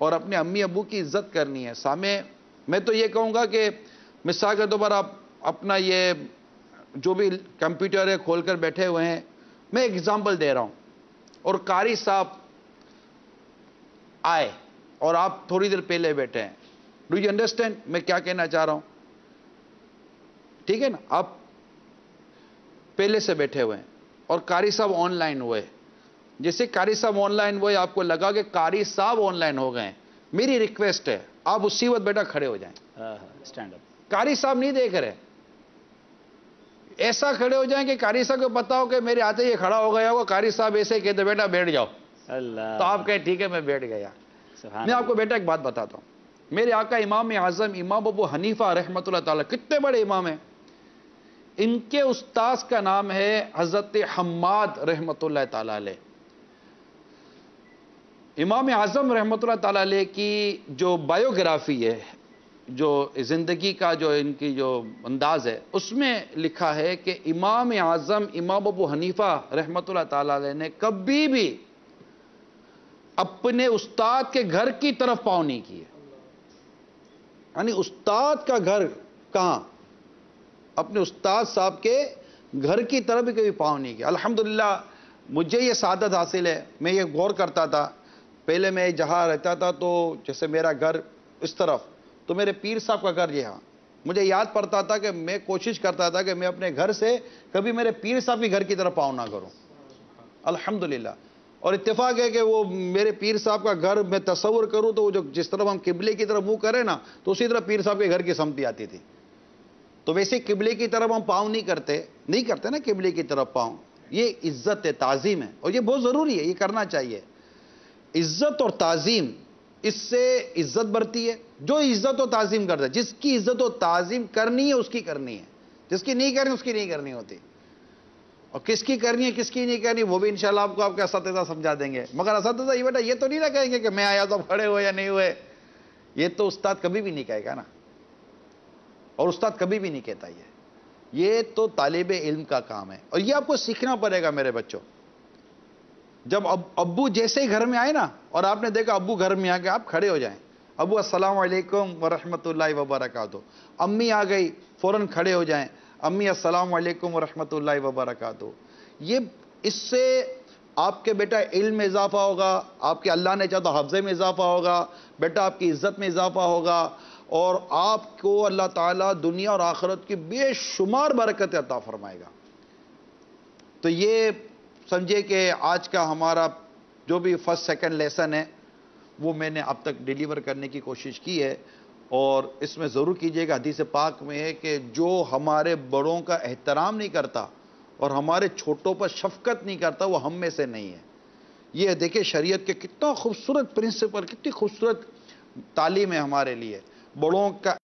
اور اپنے امی ابو کی عزت کرنی ہے. سامع میں تو یہ کہوں گا کہ مثال کے طور پر آپ اپنا یہ جو بھی کمپیوٹر ہے کھول کر بیٹھے ہوئے ہیں, میں ایک ایگزامپل دے رہا ہوں, اور قاری صاحب آئے اور آپ تھوڑی دیر پہلے بیٹھے ہیں. ڈو یو انڈرسٹینڈ میں کیا کہنا چاہ رہا ہوں؟ ٹھیک ہے نا, آپ پہلے سے بیٹھے ہوئے ہیں اور قاری صاحب آن لائن ہوئے. جیسے قاری صاحب آن لائن ہوئے, آپ کو لگا کہ قاری صاحب آن لائن ہو گئے ہیں, میری ریکویسٹ ہے آپ اسی وقت بیٹا کھڑے ہو جائیں. Stand up. قاری صاحب نہیں دیکھ رہے, ایسا کھڑے ہو جائیں کہ قاری صاحب کو پتا ہو کہ میرے آتے یہ کھڑا ہو گیا ہوگا, قاری صاحب ایسے ہی کہتے بیٹا بیٹھ جاؤ, تو آپ کہیں ٹھیک ہے میں بیٹھ گیا. میں آپ کو بیٹا ایک بات بتاتا ہوں, میرے آقا امام اعظم امام ابو حنیفہ رحمۃ اللہ تعالی, کتنے بڑے امام ہیں, ان کے استاذ کا نام ہے حضرت حماد رحمۃ اللہ تعالی علیہ. امام اعظم رحمۃ اللہ تعالی علیہ کی جو بایوگرافی ہے, جو زندگی کا جو ان کی جو انداز ہے, اس میں لکھا ہے کہ امام اعظم امام ابو حنیفہ رحمۃ اللہ تعالی علیہ نے کبھی بھی اپنے استاد کے گھر کی طرف پاؤں نہیں کیے. یعنی استاد کا گھر کہاں, اپنے استاد صاحب کے گھر کی طرف بھی کبھی پاؤں نہیں کیا. الحمدللہ مجھے یہ سعادت حاصل ہے. میں یہ غور کرتا تھا, پہلے میں جہاں رہتا تھا تو جیسے میرا گھر اس طرف, تو میرے پیر صاحب کا گھر یہاں. مجھے یاد پڑتا تھا کہ میں کوشش کرتا تھا کہ میں اپنے گھر سے کبھی میرے پیر صاحب کے گھر کی طرف پاؤں نہ کروں. الحمدللہ. اور اتفاق ہے کہ وہ میرے پیر صاحب کا گھر میں تصور کروں تو وہ جو جس طرف ہم قبلے کی طرف منہ کریں نا, تو اسی طرح پیر صاحب کے گھر کی سمتی آتی تھی. تو ویسے قبلے کی طرف ہم پاؤں نہیں کرتے نا قبلے کی طرف پاؤں. یہ عزت ہے, تعظیم ہے, اور یہ بہت ضروری ہے, یہ کرنا چاہیے. عزت اور تعظیم, اس سے عزت بڑھتی ہے. جو عزت و تعظیم کرتا ہے, جس کی عزت و تعظیم کرنی ہے اس کی کرنی ہے, جس کی نہیں کرنی اس کی نہیں کرنی ہوتی. اور کس کی کرنی ہے کس کی نہیں کرنی وہ بھی انشاءاللہ آپ کو آپ کے اساتذہ سمجھا دیں گے. مگر اساتذہ یہ بیٹا یہ تو نہیں نہ کہیں گے کہ میں آیا تو اب کھڑے ہوئے یا نہیں ہوئے. یہ تو استاد کبھی بھی نہیں کہے گا نا, اور استاد کبھی بھی نہیں کہتا. یہ تو طالب علم کا کام ہے, اور یہ آپ کو سیکھنا پڑے گا میرے بچوں. جب ابو جیسے ہی گھر میں آئے نا, اور آپ نے دیکھا ابو گھر میں آ کے آپ کھڑے ہو جائیں, ابو السلام علیکم ورحمۃ اللہ وبرکاتہ. امی آ گئی فوراً کھڑے ہو جائیں, امی السلام علیکم ورحمۃ اللہ وبرکاتہ. یہ اس سے آپ کے بیٹا علم میں اضافہ ہوگا, آپ کے اللہ نے چاہا تو حفظے میں اضافہ ہوگا, بیٹا آپ کی عزت میں اضافہ ہوگا, اور آپ کو اللہ تعالیٰ دنیا اور آخرت کی بے شمار برکت عطا فرمائے گا. تو یہ سمجھے کہ آج کا ہمارا جو بھی فرسٹ سیکنڈ لیسن ہے وہ میں نے اب تک ڈیلیور کرنے کی کوشش کی ہے. اور اس میں ضرور کیجئے گا, حدیث پاک میں ہے کہ جو ہمارے بڑوں کا احترام نہیں کرتا اور ہمارے چھوٹوں پر شفقت نہیں کرتا وہ ہم میں سے نہیں ہے. یہ دیکھیں شریعت کے کتنا خوبصورت پرنسپل, کتنی خوبصورت تعلیم ہے ہمارے لیے. بڑوں کا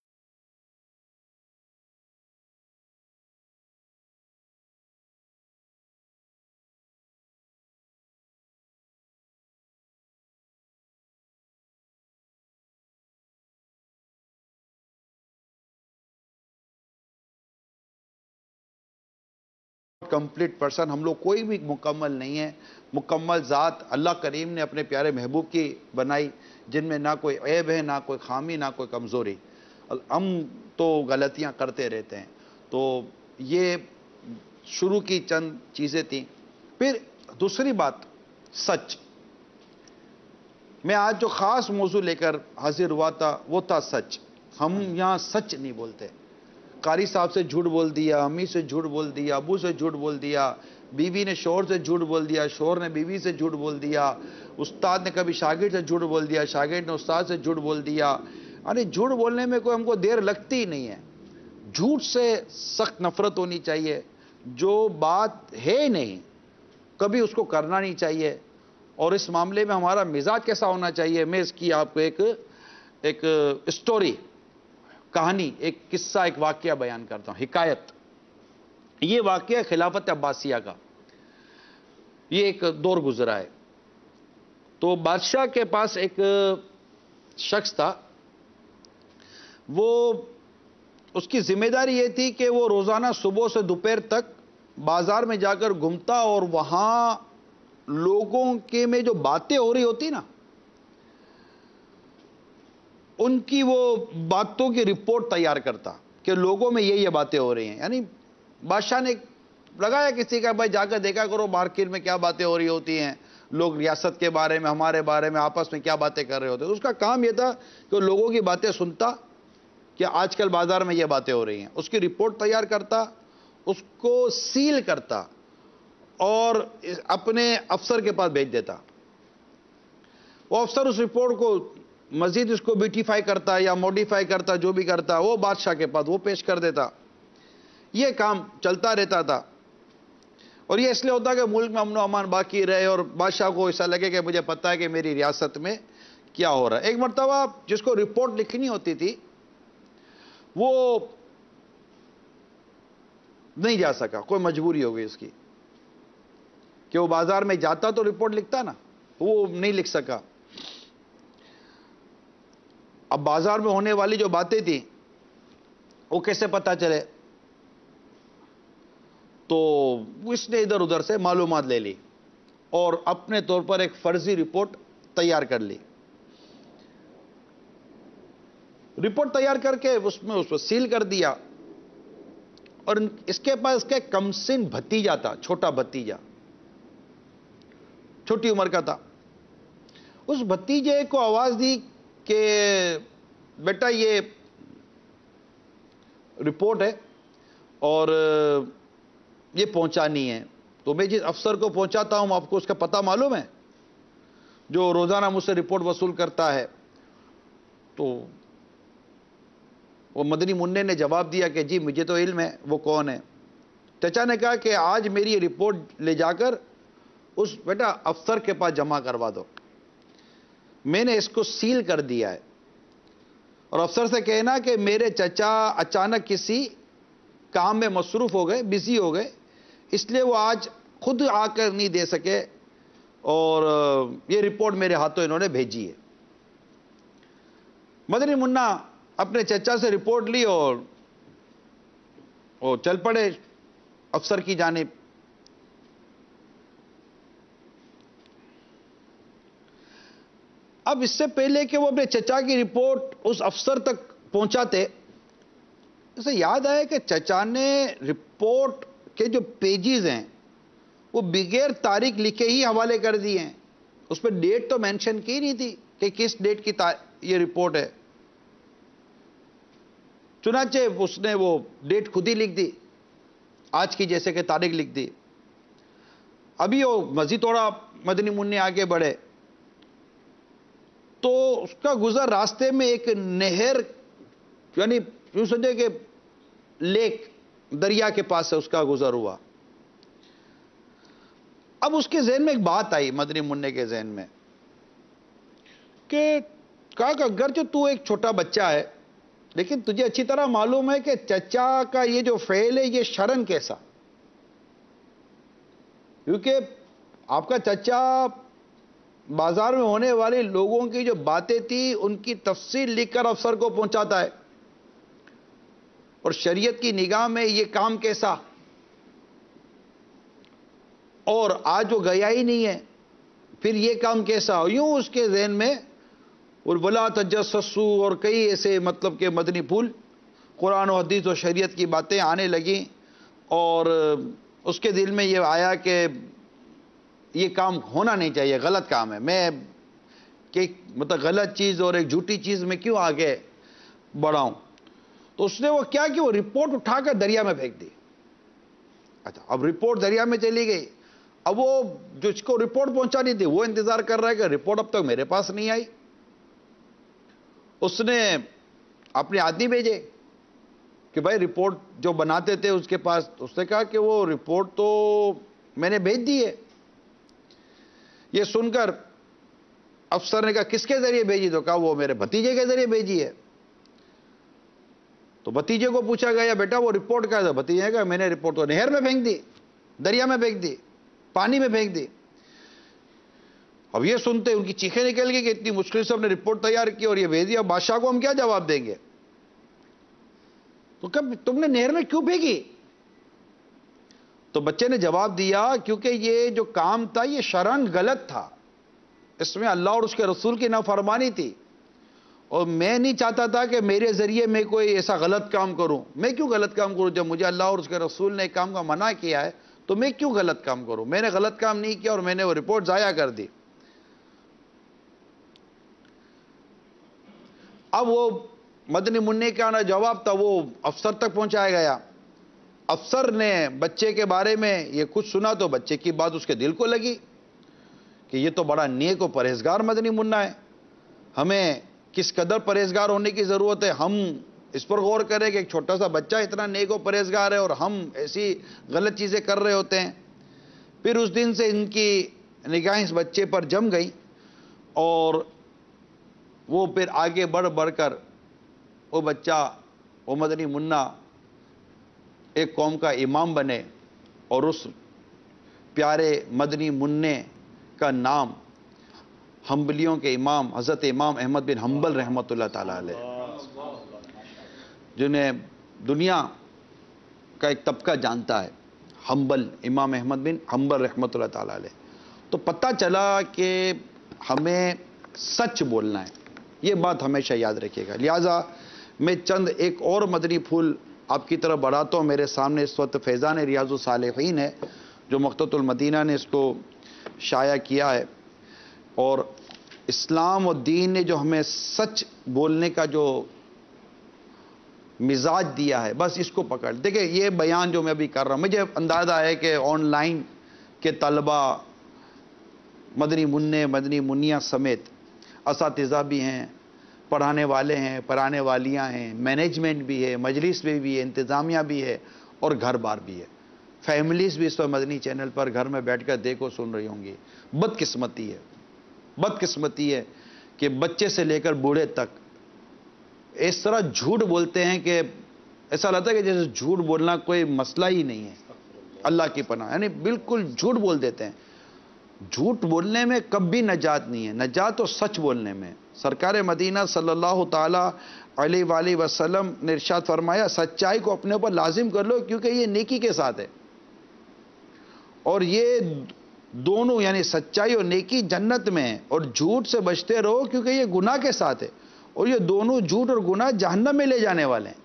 کمپلیٹ پرسن, ہم لوگ کوئی بھی مکمل نہیں ہے. مکمل ذات اللہ کریم نے اپنے پیارے محبوب کی بنائی, جن میں نہ کوئی عیب ہے, نہ کوئی خامی, نہ کوئی کمزوری. ہم تو غلطیاں کرتے رہتے ہیں. تو یہ شروع کی چند چیزیں تھیں. پھر دوسری بات, سچ. میں آج جو خاص موضوع لے کر حاضر ہوا تھا وہ تھا سچ. ہم یہاں سچ نہیں بولتے. قاری صاحب سے جھوٹ بول دیا, امی سے جھوٹ بول دیا, ابو سے جھوٹ بول دیا, بیوی نے شوہر سے جھوٹ بول دیا, شوہر نے بیوی سے جھوٹ بول دیا, استاد نے کبھی شاگرد سے جھوٹ بول دیا, شاگرد نے استاد سے جھوٹ بول دیا. یعنی جھوٹ بولنے میں کوئی ہم کو دیر لگتی ہی نہیں ہے. جھوٹ سے سخت نفرت ہونی چاہیے. جو بات ہے ہی نہیں کبھی اس کو کرنا نہیں چاہیے. اور اس معاملے میں ہمارا مزاج کیسا ہونا چاہیے, میں اس کی آپ کو ایک اسٹوری, کہانی, ایک قصہ, ایک واقعہ بیان کرتا ہوں, حکایت. یہ واقعہ خلافت عباسیہ کا. یہ ایک دور گزرا ہے. تو بادشاہ کے پاس ایک شخص تھا, وہ اس کی ذمہ داری یہ تھی کہ وہ روزانہ صبح سے دوپہر تک بازار میں جا کر گھومتا, اور وہاں لوگوں کے میں جو باتیں ہو رہی ہوتی نا, ان کی وہ باتوں کی رپورٹ تیار کرتا کہ لوگوں میں یہ باتیں ہو رہی ہیں. یعنی بادشاہ نے لگایا کسی کا بھائی جا کر دیکھا کرو مارکیٹ میں کیا باتیں ہو رہی ہوتی ہیں, لوگ ریاست کے بارے میں ہمارے بارے میں آپس میں کیا باتیں کر رہے ہوتے ہیں. اس کا کام یہ تھا کہ لوگوں کی باتیں سنتا کہ آج کل بازار میں یہ باتیں ہو رہی ہیں, اس کی رپورٹ تیار کرتا, اس کو سیل کرتا اور اپنے افسر کے پاس بھیج دیتا. وہ افسر اس رپورٹ کو مزید اس کو بیوٹیفائی کرتا یا موڈیفائی کرتا, جو بھی کرتا وہ بادشاہ کے پاس وہ پیش کر دیتا. یہ کام چلتا رہتا تھا اور یہ اس لیے ہوتا کہ ملک میں امن و امان باقی رہے اور بادشاہ کو ایسا لگے کہ مجھے پتہ ہے کہ میری ریاست میں کیا ہو رہا ہے. ایک مرتبہ جس کو رپورٹ لکھنی ہوتی تھی وہ نہیں جا سکا, کوئی مجبوری ہو گئی اس کی کہ وہ بازار میں جاتا تو رپورٹ لکھتا نا, وہ نہیں لکھ سکا. اب بازار میں ہونے والی جو باتیں تھیں وہ کیسے پتہ چلے, تو اس نے ادھر ادھر سے معلومات لے لی اور اپنے طور پر ایک فرضی رپورٹ تیار کر لی. رپورٹ تیار کر کے اس کو سیل کر دیا اور اس کے پاس اس کا کمسن بھتیجا تھا, چھوٹا بھتیجا, چھوٹی عمر کا تھا. اس بھتیجے کو آواز دی کہ بیٹا یہ رپورٹ ہے اور یہ پہنچانی ہے. تو میں جس افسر کو پہنچاتا ہوں آپ کو اس کا پتہ معلوم ہے, جو روزانہ مجھ سے رپورٹ وصول کرتا ہے. تو وہ مدنی منع نے جواب دیا کہ جی مجھے تو علم ہے وہ کون ہے. چچا نے کہا کہ آج میری یہ رپورٹ لے جا کر اس بیٹا افسر کے پاس جمع کروا دو, میں نے اس کو سیل کر دیا ہے, اور افسر سے کہنا کہ میرے چچا اچانک کسی کام میں مصروف ہو گئے, بزی ہو گئے, اس لیے وہ آج خود آ کر نہیں دے سکے اور یہ رپورٹ میرے ہاتھوں انہوں نے بھیجی ہے. مدنی منا اپنے چچا سے رپورٹ لی اور چل پڑے افسر کی جانب. اب اس سے پہلے کہ وہ اپنے چچا کی رپورٹ اس افسر تک پہنچاتے, اسے یاد آیا کہ چچا نے رپورٹ کے جو پیجز ہیں وہ بغیر تاریخ لکھے ہی حوالے کر دیے ہیں. اس پہ ڈیٹ تو مینشن کی نہیں تھی کہ کس ڈیٹ کی یہ رپورٹ ہے. چنانچہ اس نے وہ ڈیٹ خود ہی لکھ دی, آج کی جیسے کہ تاریخ لکھ دی. ابھی وہ مزید تھوڑا مدنی منع آگے بڑھے تو اس کا گزر راستے میں ایک نہر, یعنی یوں سمجھے کہ لیک, دریا کے پاس سے اس کا گزر ہوا. اب اس کے ذہن میں ایک بات آئی, مدنی منع کے ذہن میں, کہ کہا کہ اگرچہ تو ایک چھوٹا بچہ ہے لیکن تجھے اچھی طرح معلوم ہے کہ چچا کا یہ جو فعل ہے یہ شرن کیسا, کیونکہ آپ کا چچا بازار میں ہونے والے لوگوں کی جو باتیں تھی ان کی تفصیل لکھ کر افسر کو پہنچاتا ہے, اور شریعت کی نگاہ میں یہ کام کیسا, اور آج وہ گیا ہی نہیں ہے پھر یہ کام کیسا. یوں اس کے ذہن میں اور ولا تجسسوا اور کئی ایسے مطلب کہ مدنی پھول قرآن و حدیث و شریعت کی باتیں آنے لگیں, اور اس کے دل میں یہ آیا کہ یہ کام ہونا نہیں چاہیے, غلط کام ہے, میں کہ مطلب غلط چیز اور ایک جھوٹی چیز میں کیوں آگے بڑھاؤں. تو اس نے وہ کیا کہ وہ رپورٹ اٹھا کر دریا میں پھینک دی. اچھا, اب رپورٹ دریا میں چلی گئی. اب وہ جس کو رپورٹ پہنچانی تھی وہ انتظار کر رہا ہے کہ رپورٹ اب تک میرے پاس نہیں آئی. اس نے اپنے آدمی بھیجے کہ بھائی رپورٹ جو بناتے تھے اس کے پاس. اس نے کہا کہ وہ رپورٹ تو میں نے بھیج دی ہے. یہ سن کر افسر نے کہا کس کے ذریعے بھیجی؟ تو کہا وہ میرے بھتیجے کے ذریعے بھیجی ہے. تو بھتیجے کو پوچھا گیا بیٹا وہ رپورٹ کا ہے؟ بھتیجے نے کہا میں نے رپورٹ تو نہر میں پھینک دی, دریا میں پھینک دی, پانی میں پھینک دی. اب یہ سنتے ان کی چیخیں نکل گئی کہ اتنی مشکل سے ہم نے رپورٹ تیار کی اور یہ بھیج دیا, بادشاہ کو ہم کیا جواب دیں گے؟ تو کب تم نے نہر میں کیوں پھینکی؟ تو بچے نے جواب دیا کیونکہ یہ جو کام تھا یہ شرعاً غلط تھا, اس میں اللہ اور اس کے رسول کی نافرمانی تھی, اور میں نہیں چاہتا تھا کہ میرے ذریعے میں کوئی ایسا غلط کام کروں. میں کیوں غلط کام کروں؟ جب مجھے اللہ اور اس کے رسول نے ایک کام کا منع کیا ہے تو میں کیوں غلط کام کروں؟ میں نے غلط کام نہیں کیا اور میں نے وہ رپورٹ ضائع کر دی. اب وہ مدنی منع کا نا جواب تھا وہ افسر تک پہنچایا گیا. افسر نے بچے کے بارے میں یہ کچھ سنا تو بچے کی بات اس کے دل کو لگی کہ یہ تو بڑا نیک و پرہیزگار مدنی منع ہے. ہمیں کس قدر پرہیزگار ہونے کی ضرورت ہے. ہم اس پر غور کریں کہ ایک چھوٹا سا بچہ اتنا نیک و پرہیزگار ہے اور ہم ایسی غلط چیزیں کر رہے ہوتے ہیں. پھر اس دن سے ان کی نگاہیں اس بچے پر جم گئی اور وہ پھر آگے بڑھ کر وہ بچہ وہ مدنی منع ایک قوم کا امام بنے اور اس پیارے مدنی منع کا نام حنبلیوں کے امام حضرت امام احمد بن حنبل رحمۃ اللہ تعالیٰ علیہ، جنہیں دنیا کا ایک طبقہ جانتا ہے، حنبل امام احمد بن حنبل رحمۃ اللہ تعالیٰ علیہ. تو پتہ چلا کہ ہمیں سچ بولنا ہے. یہ بات ہمیشہ یاد رکھیے گا. لہٰذا میں چند ایک اور مدنی پھول آپ کی طرف بڑھاتا ہوں. میرے سامنے اس وقت فیضان ریاض الصالحین ہے جو مکتبۃ المدینہ نے اس کو شائع کیا ہے، اور اسلام و دین نے جو ہمیں سچ بولنے کا جو مزاج دیا ہے بس اس کو پکڑ. دیکھیں یہ بیان جو میں ابھی کر رہا ہوں مجھے اندازہ ہے کہ آن لائن کے طلبہ مدنی منع مدنی منیا سمیت اساتذہ بھی ہیں، پڑھانے والے ہیں، پڑھانے والیاں ہیں، مینجمنٹ بھی ہے، مجلس میں بھی ہے، انتظامیہ بھی ہے اور گھر بار بھی ہے. فیملیز بھی اس پر مدنی چینل پر گھر میں بیٹھ کر دیکھو سن رہی ہوں گی. بدقسمتی ہے کہ بچے سے لے کر بوڑھے تک اس طرح جھوٹ بولتے ہیں کہ ایسا لگتا ہے کہ جیسے جھوٹ بولنا کوئی مسئلہ ہی نہیں ہے. اللہ کی پناہ، یعنی بالکل جھوٹ بول دیتے ہیں. جھوٹ بولنے میں کبھی نجات نہیں ہے، نجات تو سچ بولنے میں. سرکار مدینہ صلی اللہ تعالی علیہ وآلہ وسلم نے ارشاد فرمایا سچائی کو اپنے اوپر لازم کر لو کیونکہ یہ نیکی کے ساتھ ہے، اور یہ دونوں یعنی سچائی اور نیکی جنت میں ہے، اور جھوٹ سے بچتے رہو کیونکہ یہ گناہ کے ساتھ ہے، اور یہ دونوں جھوٹ اور گناہ جہنم میں لے جانے والے ہیں.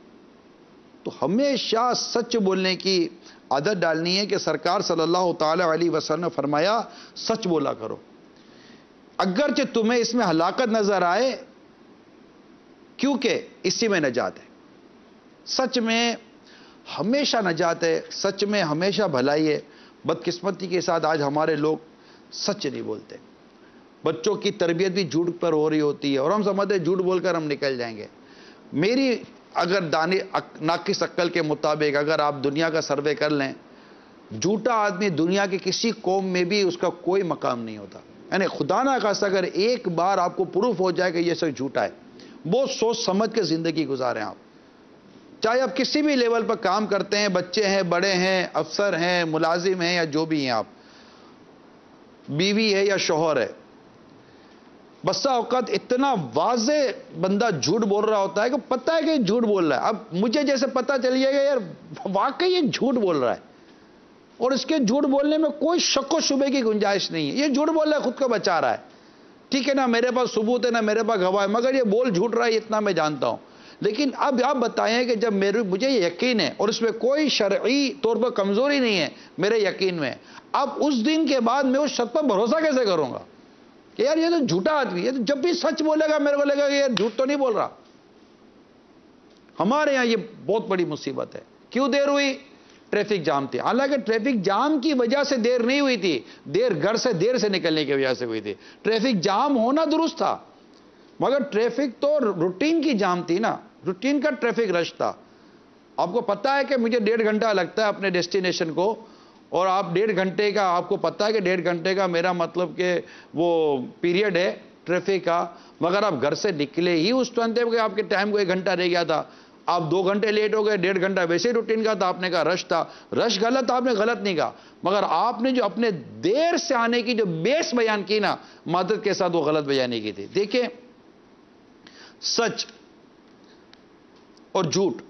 تو ہمیشہ سچ بولنے کی عادت ڈالنی ہے کہ سرکار صلی اللہ تعالی علیہ وسلم نے فرمایا سچ بولا کرو، اگرچہ تمہیں اس میں ہلاکت نظر آئے کیونکہ اسی میں نجات ہے. سچ میں ہمیشہ نجات ہے، سچ میں ہمیشہ بھلائی ہے. بدقسمتی کے ساتھ آج ہمارے لوگ سچ نہیں بولتے. بچوں کی تربیت بھی جھوٹ پر ہو رہی ہوتی ہے اور ہم سمجھتے ہیں جھوٹ بول کر ہم نکل جائیں گے. میری اگر ناقص عقل کے مطابق اگر آپ دنیا کا سروے کر لیں، جھوٹا آدمی دنیا کی کسی قوم میں بھی اس کا کوئی مقام نہیں ہوتا. یعنی خدا نہ خواستہ اگر ایک بار آپ کو پروف ہو جائے کہ یہ سب جھوٹا ہے، بہت سوچ سمجھ کے زندگی گزاریں آپ. چاہے آپ کسی بھی لیول پر کام کرتے ہیں، بچے ہیں، بڑے ہیں، افسر ہیں، ملازم ہیں یا جو بھی ہیں، آپ بیوی ہے یا شوہر ہے. بسا اوقات اتنا واضح بندہ جھوٹ بول رہا ہوتا ہے کہ پتہ ہے کہ جھوٹ بول رہا ہے. اب مجھے جیسے پتہ چل جائے گا یار واقعی یہ جھوٹ بول رہا ہے اور اس کے جھوٹ بولنے میں کوئی شک و شبے کی گنجائش نہیں ہے، یہ جھوٹ بول رہا ہے، خود کو بچا رہا ہے. ٹھیک ہے نا، میرے پاس ثبوت ہے، نا میرے پاس گواہ ہے، مگر یہ بول جھوٹ رہا ہے اتنا میں جانتا ہوں. لیکن اب آپ بتائیں کہ جب مجھے یہ یقین ہے اور اس میں کوئی شرعی طور پر کمزوری نہیں ہے میرے یقین میں، اب اس دن کے بعد میں اس شخص پر بھروسہ کیسے کروں گا کہ یار یہ تو جھوٹا آدمی ہے. جب بھی سچ بولے گا میرے کو لگے گا کہ یار جھوٹ تو نہیں بول رہا. ہمارے یہاں یہ بہت بڑی مصیبت ہے. کیوں دیر ہوئی؟ ٹریفک جام تھی. حالانکہ ٹریفک جام کی وجہ سے دیر نہیں ہوئی تھی، گھر سے دیر سے نکلنے کی وجہ سے ہوئی تھی. ٹریفک جام ہونا درست تھا مگر ٹریفک تو روٹین کی جام تھی نا، روٹین کا ٹریفک رش تھا. آپ کو پتا ہے کہ مجھے 1.5 گھنٹہ لگتا ہے اپنے ڈیسٹینیشن کو، اور آپ 1.5 گھنٹے کا آپ کو پتا ہے کہ 1.5 گھنٹے کا میرا مطلب کہ وہ پیریڈ ہے ٹریفک کا، مگر آپ گھر سے نکلے ہی اس ٹائم کہ آپ کے ٹائم کو 1 گھنٹہ رہ گیا تھا، آپ 2 گھنٹے لیٹ ہو گئے. 1.5 گھنٹہ ویسے ہی روٹین کا تھا، آپ نے کہا رش تھا. رش غلط تھا، آپ نے غلط نہیں کہا، مگر آپ نے جو اپنے دیر سے آنے کی جو بیس بیان کی نا معذرت کے ساتھ، وہ غلط بیانی کی تھی. دیکھیں سچ اور جھوٹ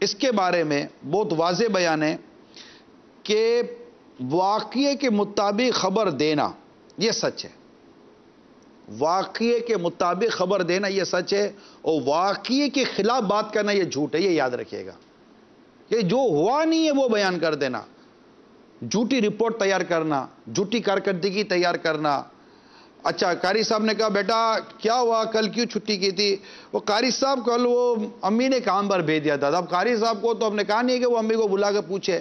اس کے بارے میں بہت واضح بیان ہے کہ واقعے کے مطابق خبر دینا یہ سچ ہے. واقعے کے مطابق خبر دینا یہ سچ ہے، اور واقعے کے خلاف بات کرنا یہ جھوٹ ہے، یہ یاد رکھیے گا کہ جو ہوا نہیں ہے وہ بیان کر دینا، جھوٹی رپورٹ تیار کرنا، جھوٹی کارکردگی تیار کرنا۔ اچھا قاری صاحب نے کہا بیٹا کیا ہوا، کل کیوں چھٹی کی تھی؟ وہ قاری صاحب کل وہ امی نے کام پر بھیج دیا تھا۔ اب قاری صاحب کو تو ہم نے کہا نہیں کہ وہ امی کو بلا کے پوچھے،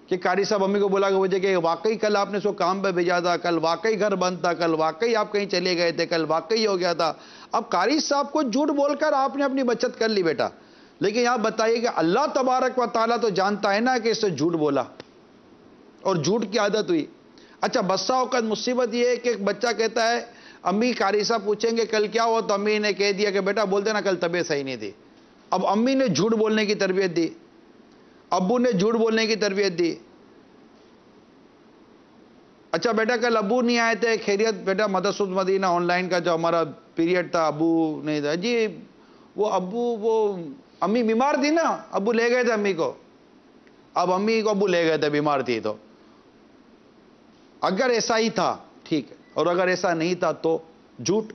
کہ قاری صاحب امی کو بلا کے پوچھے کہ واقعی کل آپ نے اس کو کام پہ بھیجا تھا، کل واقعی گھر بند تھا، کل واقعی آپ کہیں چلے گئے تھے، کل واقعی ہو گیا تھا۔ اب قاری صاحب کو جھوٹ بول کر آپ نے اپنی بچت کر لی بیٹا، لیکن یہاں بتائیے کہ اللہ تبارک و تعالیٰ تو جانتا ہے نا کہ اس سے جھوٹ بولا اور جھوٹ کی عادت ہوئی۔ اچھا بسا اوقات مصیبت یہ ہے کہ ایک بچہ کہتا ہے امی قاری صاحب پوچھیں گے کل کیا ہوا، تو امی نے کہہ دیا کہ بیٹا بول دینا کل طبیعت صحیح نہیں تھی۔ اب امی نے جھوٹ بولنے کی تربیت دی، ابو نے جھوٹ بولنے کی تربیت دی۔ اچھا بیٹا کل ابو نہیں آئے تھے، خیریت بیٹا مدرسۃ المدینہ آن لائن کا جو ہمارا پیریڈ تھا ابو نہیں تھا جی، وہ امی بیمار تھی نا، ابو لے گئے تھے امی کو، اب امی کو ابو لے گئے تھے بیمار تھی۔ تو اگر ایسا ہی تھا ٹھیک ہے، اور اگر ایسا نہیں تھا تو جھوٹ،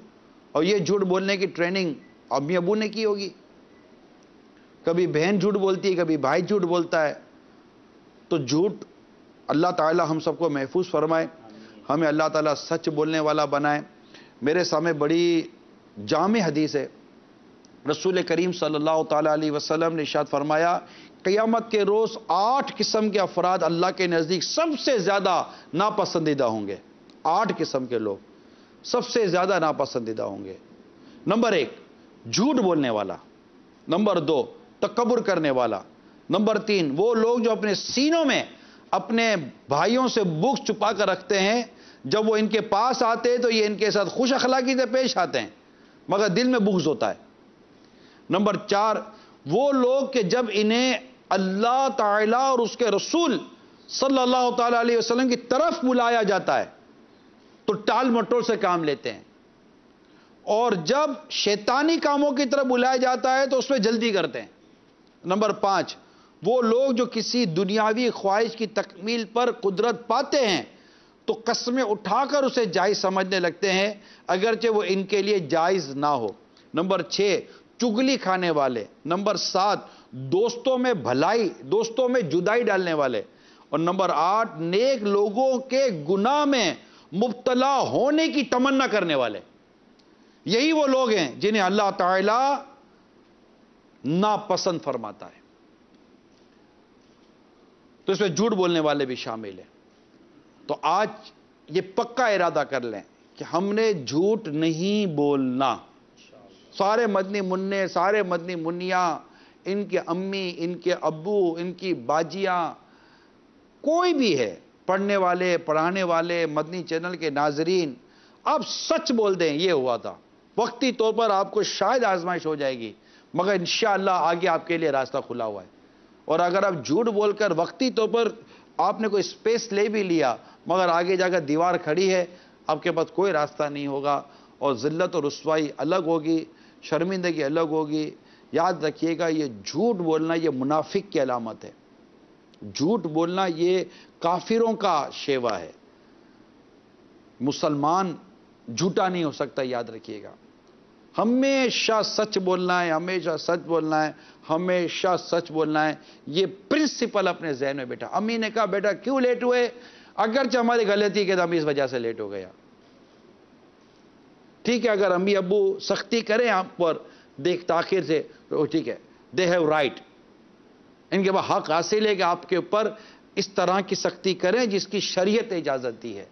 اور یہ جھوٹ بولنے کی ٹریننگ امی ابو نے کی ہوگی۔ کبھی بہن جھوٹ بولتی ہے، کبھی بھائی جھوٹ بولتا ہے، تو جھوٹ اللہ تعالی ہم سب کو محفوظ فرمائے، ہمیں اللہ تعالیٰ سچ بولنے والا بنائے۔ میرے سامنے بڑی جامع حدیث ہے، رسول کریم صلی اللہ تعالیٰ علیہ وسلم نے ارشاد فرمایا قیامت کے روز 8 قسم کے افراد اللہ کے نزدیک سب سے زیادہ ناپسندیدہ ہوں گے۔ 8 قسم کے لوگ سب سے زیادہ ناپسندیدہ ہوں گے۔ نمبر 1 جھوٹ بولنے والا، نمبر 2 تکبر کرنے والا، نمبر 3 وہ لوگ جو اپنے سینوں میں اپنے بھائیوں سے بغض چھپا کر رکھتے ہیں، جب وہ ان کے پاس آتے ہیں تو یہ ان کے ساتھ خوش اخلاقی سے پیش آتے ہیں مگر دل میں بغض ہوتا ہے۔ نمبر 4 وہ لوگ کہ جب انہیں اللہ تعالیٰ اور اس کے رسول صلی اللہ تعالیٰ علیہ وسلم کی طرف بلایا جاتا ہے تو ٹال مٹول سے کام لیتے ہیں، اور جب شیطانی کاموں کی طرف بلایا جاتا ہے تو اس میں جلدی کرتے ہیں۔ نمبر 5 وہ لوگ جو کسی دنیاوی خواہش کی تکمیل پر قدرت پاتے ہیں تو قسمیں اٹھا کر اسے جائز سمجھنے لگتے ہیں اگرچہ وہ ان کے لیے جائز نہ ہو۔ نمبر 6 چگلی کھانے والے۔ نمبر 7 دوستوں میں جدائی ڈالنے والے، اور نمبر 8 نیک لوگوں کے گناہ میں مبتلا ہونے کی تمنا کرنے والے۔ یہی وہ لوگ ہیں جنہیں اللہ تعالی ناپسند فرماتا ہے۔ تو اس میں جھوٹ بولنے والے بھی شامل ہیں۔ تو آج یہ پکا ارادہ کر لیں کہ ہم نے جھوٹ نہیں بولنا۔ سارے مدنی منع، سارے مدنی منیاں، ان کے امی، ان کے ابو، ان کی باجیاں، کوئی بھی ہے، پڑھنے والے، پڑھانے والے، مدنی چینل کے ناظرین، آپ سچ بول دیں یہ ہوا تھا۔ وقتی طور پر آپ کو شاید آزمائش ہو جائے گی مگر انشاءاللہ آگے آپ کے لیے راستہ کھلا ہوا ہے۔ اور اگر آپ جھوٹ بول کر وقتی طور پر آپ نے کوئی سپیس لے بھی لیا مگر آگے جا کر دیوار کھڑی ہے، آپ کے پاس کوئی راستہ نہیں ہوگا، اور ذلت اور رسوائی الگ ہوگی، شرمندگی الگ ہوگی۔ یاد رکھیے گا یہ جھوٹ بولنا یہ منافق کی علامت ہے، جھوٹ بولنا یہ کافروں کا شیوا ہے۔ مسلمان جھوٹا نہیں ہو سکتا، یاد رکھیے گا۔ ہمیشہ سچ بولنا ہے، ہمیشہ سچ بولنا ہے، ہمیشہ سچ بولنا ہے۔ یہ پرنسپل اپنے ذہن میں بیٹا۔ امی نے کہا بیٹا کیوں لیٹ ہوئے؟ اگرچہ ہماری غلطی کہ امی اس وجہ سے لیٹ ہو گیا۔ ٹھیک ہے، اگر امی ابو سختی کریں آپ پر تاخیر سے تو ٹھیک ہے، دے ہیو رائٹ، ان کے پاس حق حاصل ہے کہ آپ کے اوپر اس طرح کی سختی کریں جس کی شریعت اجازت دی ہے،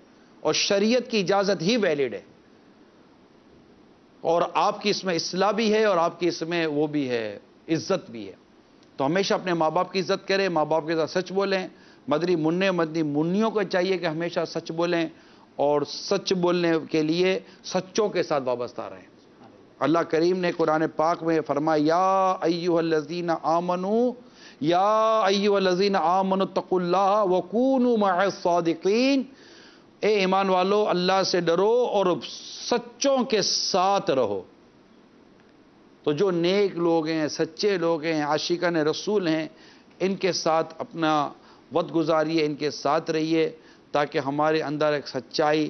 اور شریعت کی اجازت ہی ویلڈ ہے، اور آپ کی اس میں اصلاح بھی ہے اور آپ کی اس میں وہ بھی ہے، عزت بھی ہے۔ تو ہمیشہ اپنے ماں باپ کی عزت کریں، ماں باپ کے ساتھ سچ بولیں۔ مدنی منیوں کو چاہیے کہ ہمیشہ سچ بولیں، اور سچ بولنے کے لیے سچوں کے ساتھ وابستہ رہیں۔ اللہ کریم نے قرآن پاک میں فرمایا یا ایھا الذین آمنوا اتقوا اللہ وکونوا مع الصادقین، اے ایمان والو اللہ سے ڈرو اور سچوں کے ساتھ رہو۔ تو جو نیک لوگ ہیں، سچے لوگ ہیں، عاشقان رسول ہیں، ان کے ساتھ اپنا وقت گزاریے، ان کے ساتھ رہیے تاکہ ہمارے اندر ایک سچائی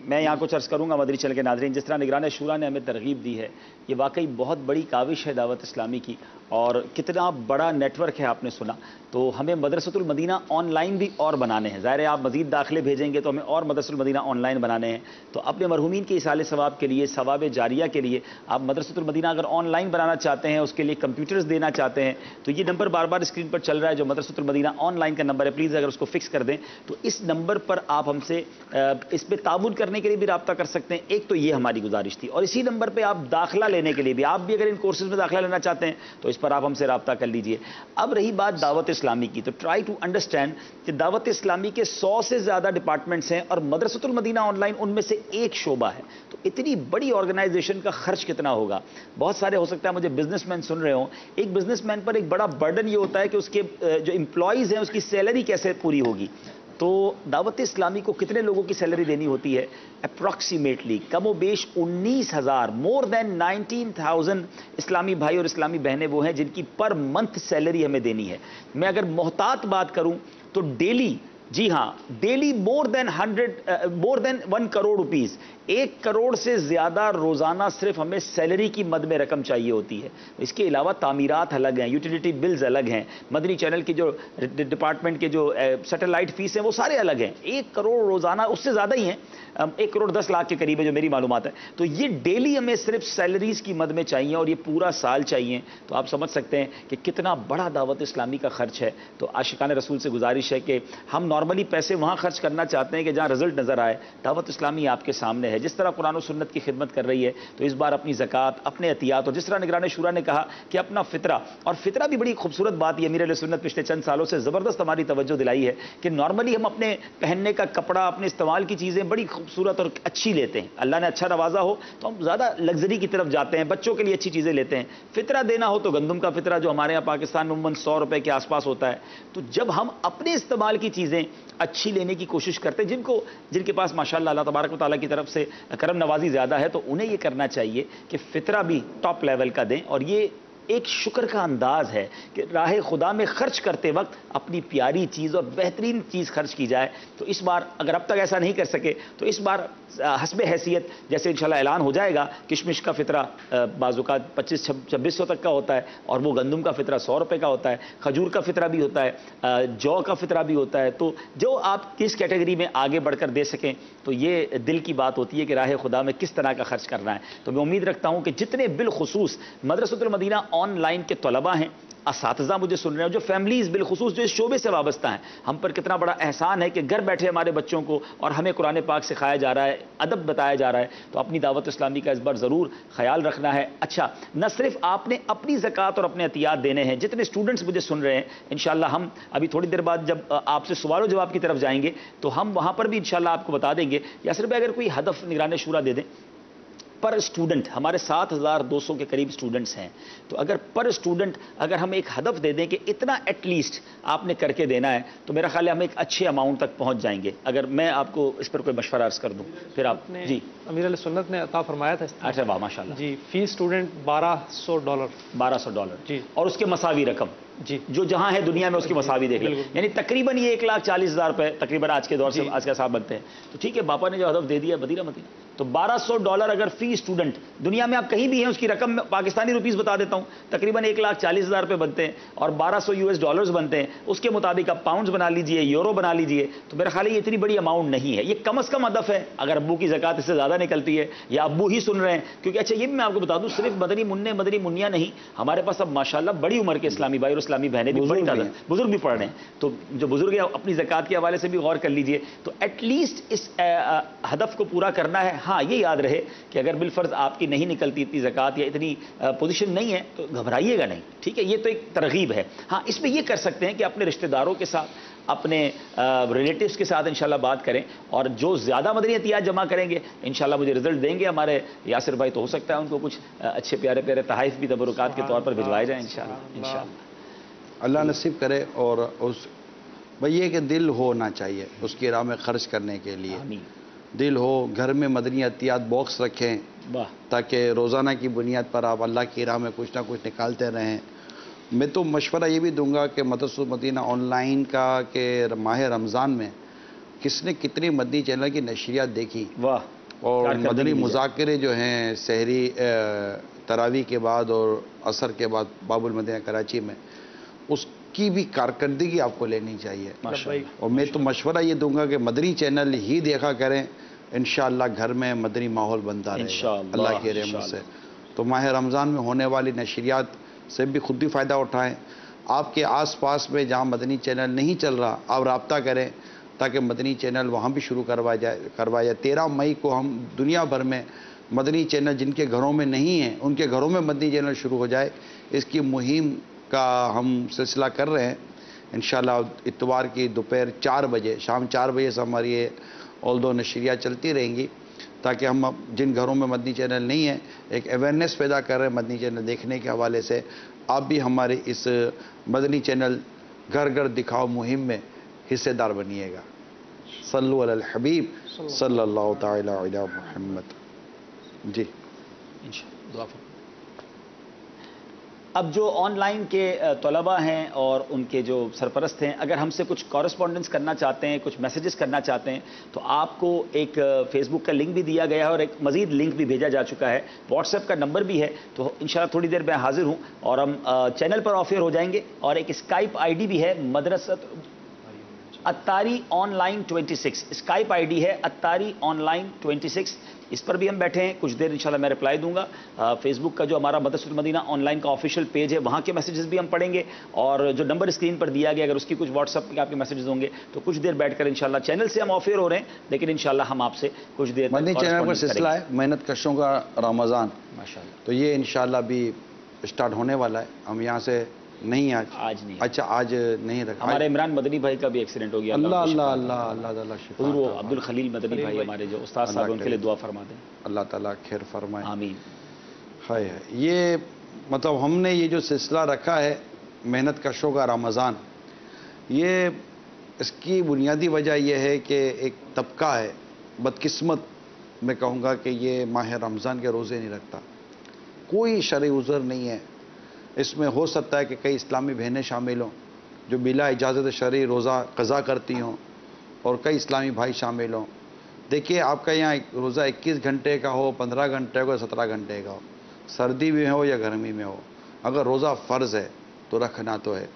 میں یہاں کچھ عرض کروں گا مدری چینل کے ناظرین، جس طرح نگران شورا نے ہمیں ترغیب دی ہے، یہ واقعی بہت بڑی کاوش ہے دعوت اسلامی کی، اور کتنا بڑا نیٹ ورک ہے آپ نے سنا. تو ہمیں مدرسۃ المدینہ آن لائن بھی اور بنانے ہیں. ظاہر ہے آپ مزید داخلے بھیجیں گے تو ہمیں اور مدرسۃ المدینہ آن لائن بنانے ہیں. تو اپنے مرحومین کے ایصال ثواب کے لیے، ثواب جاریہ کے لیے، آپ مدرسۃ المدینہ اگر آن لائن بنانا چاہتے ہیں، اس کے لیے کمپیوٹرز دینا چاہتے ہیں، تو یہ نمبر بار بار اسکرین پر چل رہا ہے جو مدرسۃ المدینہ آن لائن کا نمبر ہے، پلیز اگر اس کو فکس کر دیں تو اس نمبر پر آپ ہم سے اس پہ تعاون کرنے کے لیے بھی رابطہ کر سکتے ہیں. ایک تو یہ ہماری گزارش تھی، اور اسی نمبر پہ آپ داخلہ لینے کے لیے بھی، آپ بھی اگر ان کورسز میں داخلہ لینا چاہتے ہیں تو اس پر آپ ہم سے رابطہ کر لیجئے. اب رہی بات دعوت اسلامی کی، تو ٹرائی ٹو انڈرسٹینڈ کہ دعوت اسلامی کے 100 سے زیادہ ڈپارٹمنٹس ہیں اور مدرسۃ المدینہ آن لائن ان میں سے ایک شعبہ ہے. تو اتنی بڑی آرگنائزیشن کا خرچ کتنا ہوگا؟ بہت سارے ہو سکتا ہے مجھے بزنس مین سن رہے ہوں. ایک بزنس مین پر ایک بڑا برڈن یہ ہوتا ہے کہ اس کے جو امپلائیز ہیں اس کی سیلری کیسے پوری ہوگی. تو دعوت اسلامی کو کتنے لوگوں کی سیلری دینی ہوتی ہے؟ اپروکسیمیٹلی کم و بیش 19,000، مور دین 19,000 اسلامی بھائی اور اسلامی بہنیں وہ ہیں جن کی پر منتھ سیلری ہمیں دینی ہے. میں اگر محتاط بات کروں تو ڈیلی، جی ہاں، ڈیلی مور دین 1 کروڑ روپیز، 1 کروڑ سے زیادہ روزانہ صرف ہمیں سیلری کی مد میں رقم چاہیے ہوتی ہے. اس کے علاوہ تعمیرات الگ ہیں، یوٹیلیٹی بلز الگ ہیں، مدنی چینل کی جو ڈپارٹمنٹ کے جو سیٹلائٹ فیس ہیں وہ سارے الگ ہیں. 1 کروڑ روزانہ، اس سے زیادہ ہی ہیں، 1 کروڑ 10 لاکھ کے قریب ہے جو میری معلومات ہے. تو یہ ڈیلی ہمیں صرف سیلریز کی مد میں چاہیے اور یہ پورا سال چاہیے. تو آپ سمجھ سکتے ہیں کہ کتنا بڑا دعوت اسلامی کا خرچ ہے. تو عاشقان رسول سے گزارش ہے کہ ہم نارملی پیسے وہاں خرچ کرنا چاہتے ہیں کہ جہاں رزلٹ نظر آئے. دعوت اسلامی آپ کے سامنے ہے، جس طرح قرآن و سنت کی خدمت کر رہی ہے. تو اس بار اپنی زکوٰۃ، اپنے عطیات، اور جس طرح نگران شورا نے کہا کہ اپنا فطرہ، اور فطرہ بھی بڑی خوبصورت بات، یہ امیر علیہ سنت پچھلے چند سالوں سے زبردست ہماری توجہ دلائی ہے کہ نارملی ہم اپنے پہننے کا کپڑا، اپنے استعمال کی چیزیں بڑی خوبصورت اور اچھی لیتے ہیں. اللہ نے اچھا نوازا ہو تو ہم زیادہ لگژری کی طرف جاتے ہیں، بچوں کے لیے اچھی چیزیں لیتے ہیں. فطرہ دینا ہو تو گندم کا فطرہ جو ہمارے یہاں پاکستان میں عموماً 100 روپے کے آس پاس ہوتا ہے. تو جب ہم اپنے استعمال کی چیزیں اچھی لینے کی کوشش کرتے ہیں، جن کے پاس ماشاءاللہ اللہ تبارک و تعالیٰ کی طرف سے کرم نوازی زیادہ ہے، تو انہیں یہ کرنا چاہیے کہ فطرہ بھی ٹاپ لیول کا دیں. اور یہ ایک شکر کا انداز ہے کہ راہ خدا میں خرچ کرتے وقت اپنی پیاری چیز اور بہترین چیز خرچ کی جائے. تو اس بار اگر اب تک ایسا نہیں کر سکے تو اس بار حسب حیثیت جیسے انشاءاللہ اعلان ہو جائے گا، کشمش کا فطرہ بعض اوقات 2500-2600 تک کا ہوتا ہے، اور وہ گندم کا فطرہ 100 روپے کا ہوتا ہے، کھجور کا فطرہ بھی ہوتا ہے، جو کا فطرہ بھی ہوتا ہے. تو جو آپ کس کیٹیگری میں آگے بڑھ کر دے سکیں، تو یہ دل کی بات ہوتی ہے کہ راہ خدا میں کس طرح کا خرچ کرنا ہے. تو میں امید رکھتا ہوں کہ جتنے بالخصوص مدرسۃ المدینہ آن لائن کے طلباء ہیں، اساتذہ مجھے سن رہے ہیں، جو فیملیز بالخصوص جو اس شعبے سے وابستہ ہیں، ہم پر کتنا بڑا احسان ہے کہ گھر بیٹھے ہمارے بچوں کو اور ہمیں قرآن پاک سکھایا جا رہا ہے، ادب بتایا جا رہا ہے. تو اپنی دعوت اسلامی کا اس بار ضرور خیال رکھنا ہے. اچھا، نہ صرف آپ نے اپنی زکوٰۃ اور اپنے عطیات دینے ہیں، جتنے اسٹوڈنٹس مجھے سن رہے ہیں، انشاءاللہ ہم ابھی تھوڑی دیر بعد جب آپ سے سوال و جواب کی طرف جائیں گے تو ہم وہاں پر بھی انشاءاللہ آپ کو بتا دیں گے. یا صرف اگر کوئی ہدف نگران شورا دے دیں، پر اسٹوڈنٹ ہمارے 7,200 کے قریب اسٹوڈنٹس ہیں، تو اگر پر اسٹوڈنٹ اگر ہم ایک ہدف دے دیں کہ اتنا ایٹ لیسٹ آپ نے کر کے دینا ہے، تو میرا خیال ہے ہم ایک اچھے اماؤنٹ تک پہنچ جائیں گے. اگر میں آپ کو اس پر کوئی مشورہ عرض کر دوں پھر آپ. جی، امیر علیہ سنت نے عطا فرمایا تھا. اچھا، واہ ماشاء اللہ. جی، فی اسٹوڈنٹ $1,200. $1,200 جی، اور اس کے مساوی رقم جی جو جہاں ہے دنیا میں اس کی مساوی دیکھ لیں، یعنی تقریباً یہ 1,40,000 روپے تقریباً آج کے دور سے آج کے حساب بنتے ہیں. تو ٹھیک ہے، باپا نے جو ہدف دے دیا مدینہ تو $1,200 اگر فی اسٹوڈنٹ دنیا میں آپ کہیں بھی ہیں، اس کی رقم پاکستانی روپیز بتا دیتا ہوں، تقریباً 1,40,000 روپے بنتے ہیں اور $1,200 بنتے ہیں. اس کے مطابق آپ پاؤنڈز بنا لیجئے، یورو بنا لیجئے. تو میرا خیال ہے یہ اتنی بڑی اماؤنٹ نہیں ہے، یہ کم از کم ہدف ہے. اگر ابو کی زکوٰۃ اس سے زیادہ نکلتی ہے یا ابو ہی سن رہے ہیں، کیونکہ اچھا یہ بھی میں آپ کو بتا دوں، صرف مدنی منیا نہیں، ہمارے پاس اب ماشاءاللہ بڑی عمر کے اسلامی بھائی اور اسلامی بہنیں بھی بڑی تعداد بزرگ بھی پڑھ رہے ہیں. تو جو بزرگ ہیں اپنی زکوٰۃ کے حوالے سے بھی غور کر لیجئے. تو ایٹ لیسٹ اس ہدف کو پورا کرنا ہے. ہاں، یہ یاد رہے کہ اگر بالفرض آپ کی نہیں نکلتی اتنی زکوٰۃ یا اتنی پوزیشن نہیں ہے تو گھبرائیے گا نہیں، ٹھیک ہے. یہ تو ایک ترغیب ہے. ہاں، اس میں یہ کر سکتے ہیں کہ اپنے رشتہ داروں کے ساتھ، اپنے ریلیٹیوز کے ساتھ انشاءاللہ بات کریں، اور جو زیادہ مدنی عطیات جمع کریں گے انشاءاللہ مجھے رزلٹ دیں گے ہمارے یاسر بھائی، تو ہو سکتا ہے ان کو کچھ اچھے پیارے پیارے تحائف بھی تبرکات کے طور پر بھجوائے جائیں انشاءاللہ. اللہ نصیب کرے. اور اس بھئی یہ کہ دل ہونا چاہیے اس کی راہ میں خرچ کرنے کے لیے. دل ہو، گھر میں مدنی عطیات باکس رکھیں تاکہ روزانہ کی بنیاد پر آپ اللہ کی راہ میں کچھ نہ کچھ نکالتے رہیں. میں تو مشورہ یہ بھی دوں گا کہ مدرسۃ المدینہ آن لائن کا کہ ماہ رمضان میں کس نے کتنی مدنی چینل کی نشریات دیکھی واہ اور مدنی مذاکرے جو ہیں سحری تراویح کے بعد اور عصر کے بعد باب المدینہ کراچی میں، اس کی بھی کارکردگی آپ کو لینی چاہیے. اور میں تو مشورہ یہ دوں گا کہ مدنی چینل ہی دیکھا کریں، انشاءاللہ گھر میں مدنی ماحول بنتا رہے گا اللہ کی رحمت سے. تو ماہ رمضان میں ہونے والی نشریات سے بھی خود بھی فائدہ اٹھائیں. آپ کے آس پاس میں جہاں مدنی چینل نہیں چل رہا آپ رابطہ کریں تاکہ مدنی چینل وہاں بھی شروع کروایا جائے. 13 مئی کو ہم دنیا بھر میں مدنی چینل جن کے گھروں میں نہیں ہیں ان کے گھروں میں مدنی چینل شروع ہو جائے، اس کی مہم کا ہم سلسلہ کر رہے ہیں. انشاءاللہ اتوار کی دوپہر 4 بجے شام 4 بجے سے ہماری یہ اولدو نشریات چلتی رہیں گی تاکہ ہم جن گھروں میں مدنی چینل نہیں ہیں ایک اویئرنیس پیدا کر رہے ہیں مدنی چینل دیکھنے کے حوالے سے. آپ بھی ہمارے اس مدنی چینل گھر گھر دکھاؤ مہم میں حصے دار بنیے گا. صلو علی الحبیب صلی اللہ تعالی علی محمد. جی دعا فرمائیں. اب جو آن لائن کے طلباء ہیں اور ان کے جو سرپرست ہیں اگر ہم سے کچھ کورسپونڈنس کرنا چاہتے ہیں، کچھ میسیجز کرنا چاہتے ہیں تو آپ کو ایک فیس بک کا لنک بھی دیا گیا ہے اور ایک مزید لنک بھی بھیجا جا چکا ہے. واٹس ایپ کا نمبر بھی ہے. تو انشاءاللہ تھوڑی دیر میں حاضر ہوں اور ہم چینل پر آف ایئر ہو جائیں گے. اور ایک اسکائپ آئی ڈی بھی ہے مدرسۃ اتاری آن لائن 26. اسکائپ آئی ڈی ہے اتاری آن لائن 26. اس پر بھی ہم بیٹھے ہیں. کچھ دیر انشاءاللہ میں رپلائی دوں گا. فیس بک کا جو ہمارا مدرسۃ المدینہ آن لائن کا آفیشیل پیج ہے وہاں کے میسیجز بھی ہم پڑھیں گے اور جو نمبر اسکرین پر دیا گیا اگر اس کی کچھ واٹس ایپ کے آپ کے میسیجز ہوں گے تو کچھ دیر بیٹھ کر انشاءاللہ چینل سے ہم آف ایئر ہو رہے ہیں لیکن انشاءاللہ ہم آپ سے کچھ دیر مدنی چینل پر سلسلہ ہے محنت کشوں کا رمضان. ماشاءاللہ. تو یہ انشاءاللہ بھی اسٹارٹ ہونے والا ہے. ہم یہاں سے نہیں آج نہیں. اچھا آج نہیں رکھا. ہمارے عمران مدنی بھائی کا بھی ایکسیڈنٹ ہو گیا. اللہ اللہ اللہ اللہ تعالیٰ شفا. حضور عبد الخلیل مدنی بھائی ہمارے جو استاد صاحب ان کے لیے دعا فرما دیں. اللہ تعالیٰ خیر فرمائے. آمین. ہے یہ مطلب ہم نے یہ جو سلسلہ رکھا ہے محنت کشوں کا رمضان، یہ اس کی بنیادی وجہ یہ ہے کہ ایک طبقہ ہے بدقسمت میں کہوں گا کہ یہ ماہ رمضان کے روزے نہیں رکھتا. کوئی شرعی عذر نہیں ہے. اس میں ہو سکتا ہے کہ کئی اسلامی بہنیں شامل ہوں جو بلا اجازت شرعی روزہ قضا کرتی ہوں اور کئی اسلامی بھائی شامل ہوں. دیکھیے آپ کا یہاں روزہ 21 گھنٹے کا ہو، 15 گھنٹے کا ہو، 17 گھنٹے کا ہو، سردی میں ہو یا گرمی میں ہو، اگر روزہ فرض ہے تو رکھنا تو ہے.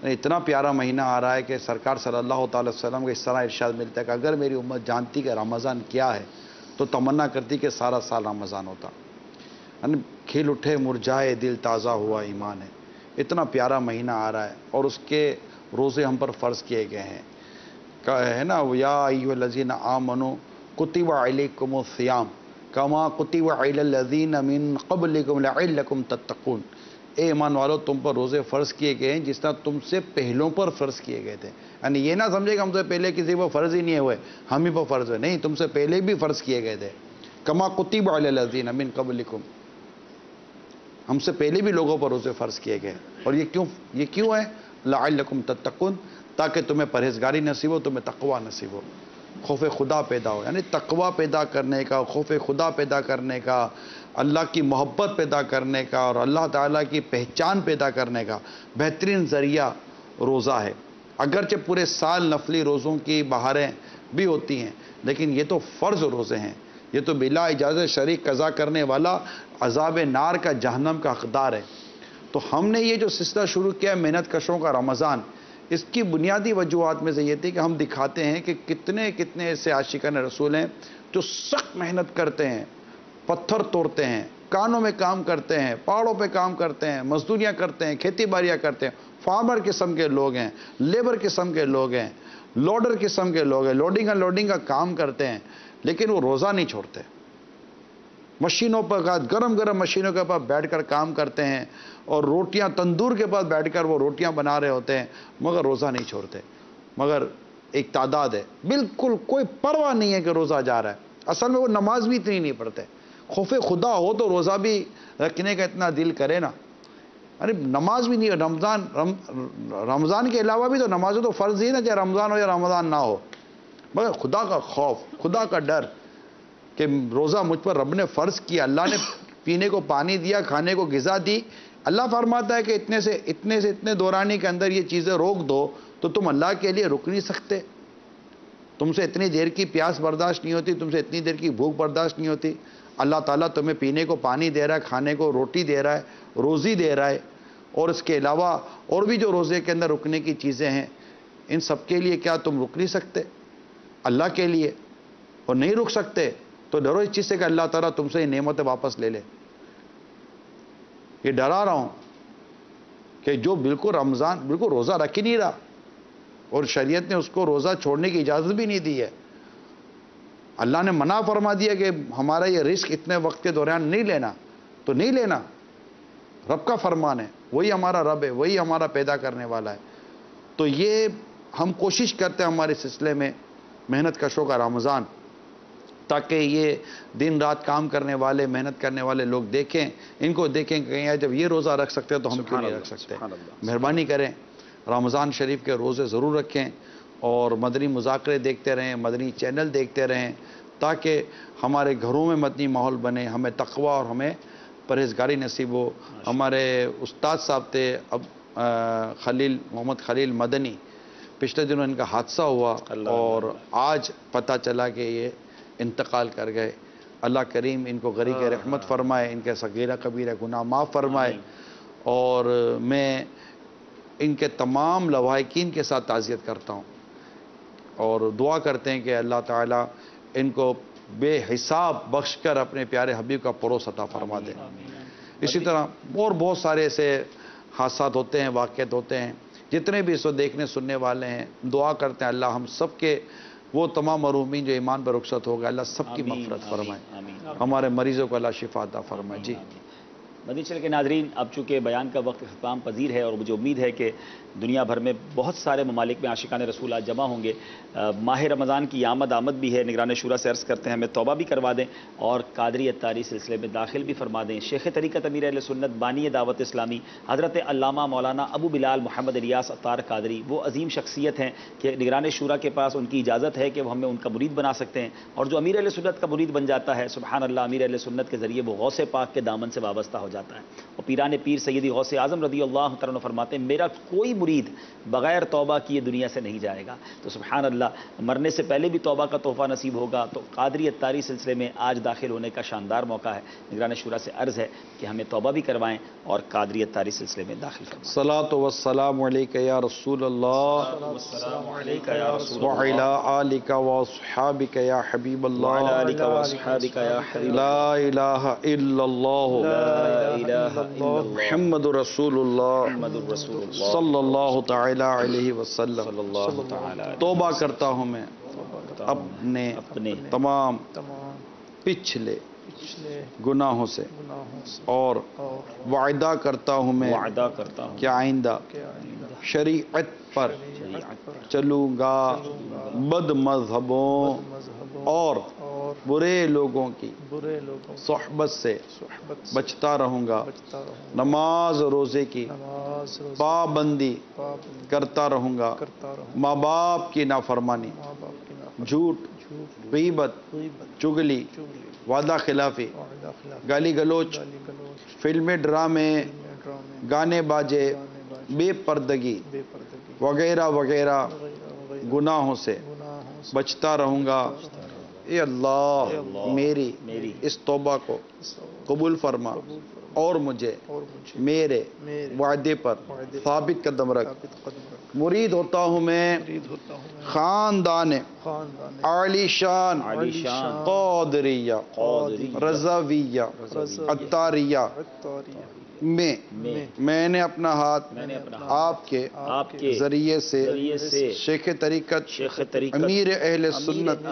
اتنا پیارا مہینہ آ رہا ہے کہ سرکار صلی اللہ تعالی وسلم کو اس طرح ارشاد ملتا ہے کہ اگر میری امت جانتی کہ رمضان کیا ہے تو تمنا کرتی کہ سارا سال رمضان ہوتا. یعنی کھل اٹھے مرجائے دل تازہ ہوا ایمان ہے. اتنا پیارا مہینہ آ رہا ہے اور اس کے روزے ہم پر فرض کیے گئے ہیں. ہے نا یا ایھا الذین آمنوا کتب علیکم الصیام کما کتب علی الذین من قبلکم لعلکم تتقون. اے ایمان والو تم پر روزے فرض کیے گئے ہیں جس طرح تم سے پہلوں پر فرض کیے گئے تھے. یعنی یہ نہ سمجھے کہ ہم سے پہلے کسی پر فرض ہی نہیں ہوئے ہم ہی پر فرض ہوئے. نہیں، تم سے پہلے بھی فرض کیے گئے تھے. کما کتب علی الذین من قبلکم، ہم سے پہلے بھی لوگوں پر روزے فرض کیے گئے. اور یہ کیوں ہے؟ لعلکم تتقون، تاکہ تمہیں پرہیزگاری نصیب ہو، تمہیں تقوی نصیب ہو، خوف خدا پیدا ہو. یعنی تقوی پیدا کرنے کا، خوف خدا پیدا کرنے کا، اللہ کی محبت پیدا کرنے کا اور اللہ تعالیٰ کی پہچان پیدا کرنے کا بہترین ذریعہ روزہ ہے. اگرچہ پورے سال نفلی روزوں کی بہاریں بھی ہوتی ہیں لیکن یہ تو فرض روزے ہیں. یہ تو بلا اجازت شرعی قضا کرنے والا عذاب نار کا، جہنم کا حقدار ہے. تو ہم نے یہ جو سلسلہ شروع کیا ہے محنت کشوں کا رمضان، اس کی بنیادی وجوہات میں سے یہ تھی کہ ہم دکھاتے ہیں کہ کتنے ایسے عاشقان رسول ہیں جو سخت محنت کرتے ہیں، پتھر توڑتے ہیں، کانوں میں کام کرتے ہیں، پہاڑوں پہ کام کرتے ہیں، مزدوریاں کرتے ہیں، کھیتی باڑیاں کرتے ہیں. فارمر قسم کے لوگ ہیں، لیبر قسم کے لوگ ہیں، لوڈر قسم کے لوگ ہیں، لوڈنگ انلوڈنگ کا کام کرتے ہیں لیکن وہ روزہ نہیں چھوڑتے. مشینوں پر گرم گرم مشینوں کے پاس بیٹھ کر کام کرتے ہیں اور روٹیاں تندور کے پاس بیٹھ کر وہ روٹیاں بنا رہے ہوتے ہیں مگر روزہ نہیں چھوڑتے. مگر ایک تعداد ہے بالکل کوئی پرواہ نہیں ہے کہ روزہ جا رہا ہے. اصل میں وہ نماز بھی اتنی نہیں پڑھتے. خوف خدا ہو تو روزہ بھی رکھنے کا اتنا دل کرے نا. ارے نماز بھی نہیں، رمضان کے علاوہ بھی تو نمازیں تو فرض ہی نا، چاہے رمضان ہو یا رمضان نہ ہو. مگر خدا کا خوف، خدا کا ڈر کہ روزہ مجھ پر رب نے فرض کیا. اللہ نے پینے کو پانی دیا، کھانے کو غذا دی. اللہ فرماتا ہے کہ اتنے دورانی کے اندر یہ چیزیں روک دو تو تم اللہ کے لیے رک نہیں سکتے. تم سے اتنی دیر کی پیاس برداشت نہیں ہوتی، تم سے اتنی دیر کی بھوک برداشت نہیں ہوتی. اللہ تعالیٰ تمہیں پینے کو پانی دے رہا ہے، کھانے کو روٹی دے رہا ہے، روزی دے رہا ہے، اور اس کے علاوہ اور بھی جو روزے کے اندر رکنے کی چیزیں ہیں، ان سب کے لیے کیا تم رک نہیں سکتے اللہ کے لیے؟ اور نہیں رک سکتے تو ڈرو اس چیز سے کہ اللہ تعالیٰ تم سے یہ نعمتیں واپس لے لے. یہ ڈرا رہا ہوں کہ جو بالکل رمضان بالکل روزہ رکھ ہی نہیں رہا، اور شریعت نے اس کو روزہ چھوڑنے کی اجازت بھی نہیں دی ہے. اللہ نے منع فرما دیا کہ ہمارا یہ رزق اتنے وقت کے دوران نہیں لینا، تو نہیں لینا. رب کا فرمان ہے، وہی ہمارا رب ہے، وہی ہمارا پیدا کرنے والا ہے. تو یہ ہم کوشش کرتے ہیں ہمارے سلسلے میں محنت کشوں کا رمضان، تاکہ یہ دن رات کام کرنے والے محنت کرنے والے لوگ دیکھیں، ان کو دیکھیں کہ یار جب یہ روزہ رکھ سکتے ہیں تو ہم کیوں نہیں رکھ سکتے. مہربانی کریں رمضان شریف کے روزے ضرور رکھیں، اور مدنی مذاکرے دیکھتے رہیں، مدنی چینل دیکھتے رہیں، تاکہ ہمارے گھروں میں مدنی ماحول بنے، ہمیں تقوی اور ہمیں پرہیزگاری نصیب ہو. ہمارے استاد صاحب تھے اب خلیل محمد خلیل مدنی، پچھلے دنوں ان کا حادثہ ہوا اور آج پتہ چلا کہ یہ انتقال کر گئے. اللہ کریم ان کو غریق رحمت فرمائے، ان کے صغیرہ کبیرہ گناہ معاف فرمائے، اور میں ان کے تمام لواحقین کے ساتھ تعزیت کرتا ہوں اور دعا کرتے ہیں کہ اللہ تعالیٰ ان کو بے حساب بخش کر اپنے پیارے حبیب کا پروس عطا فرما دے. اسی طرح اور بہت سارے ایسے حادثات ہوتے ہیں، واقعات ہوتے ہیں، جتنے بھی اس کو دیکھنے سننے والے ہیں دعا کرتے ہیں اللہ ہم سب کے وہ تمام محرومین جو ایمان پر رخصت ہو گئے اللہ سب کی مغفرت فرمائے، ہمارے مریضوں کو اللہ شفا عطا فرمائے. جی مدنی چینل کے ناظرین، اب چونکہ بیان کا وقت اختتام پذیر ہے اور مجھے امید ہے کہ دنیا بھر میں بہت سارے ممالک میں عاشقان رسول آج جمع ہوں گے. ماہ رمضان کی آمد بھی ہے. نگران شورا سے عرض کرتے ہیں ہمیں توبہ بھی کروا دیں اور قادری اتاری سلسلے میں داخل بھی فرما دیں. شیخ طریقت امیر اہل سنت بانی دعوت اسلامی حضرت علامہ مولانا ابو بلال محمد الیاس عطار قادری وہ عظیم شخصیت ہیں کہ نگران شورا کے پاس ان کی اجازت ہے کہ وہ ہمیں ان کا مرید بنا سکتے ہیں، اور جو امیر اہل سنت کا مرید بن جاتا ہے سبحان اللہ امیر اہل سنت کے ذریعے وہ غوث پاک کے دامن سے وابستہ ہو جاتا ہے. اور پیران پیر سیدی غوث اعظم رضی اللہ تعالیٰ عنہ فرماتے ہیں میرا کوئی مرید بغیر توبہ کیے دنیا سے نہیں جائے گا. تو سبحان اللہ مرنے سے پہلے بھی توبہ کا تحفہ نصیب ہوگا. تو قادری اتاری سلسلے میں آج داخل ہونے کا شاندار موقع ہے. نگران شورا سے عرض ہے کہ ہمیں توبہ بھی کروائیں اور قادری اتاری سلسلے میں داخل فرمائیں. صلاۃ و السلام علیک یا رسول اللہ وعلی آلک و اصحابک یا حبیب اللہ، لا الہ الا اللہ محمد رسول اللہ صلی اللہ تعالی علیہ وسلم. توبہ کرتا ہوں میں اپنے تمام پچھلے گناہوں سے، اور وعدہ کرتا ہوں میں کہ آئندہ شریعت پر چلوں گا، بد مذہبوں اور برے لوگوں کی صحبت سے بچتا رہوں گا، نماز روزے کی پابندی کرتا رہوں گا، ماں باپ کی نافرمانی، جھوٹ، غیبت، چگلی، وعدہ خلافی، گالی گلوچ، فلمیں ڈرامے، گانے باجے، بے پردگی وغیرہ وغیرہ گناہوں سے بچتا رہوں گا. اے اللہ میری اس توبہ کو قبول فرما اور مجھے میرے وعدے پر ثابت قدم رکھ. مرید ہوتا ہوں میں خاندان عالی شان قادریہ رضویہ عطاریہ میں نے اپنا ہاتھ آپ کے ذریعے سے شیخ طریقت امیر اہل سنت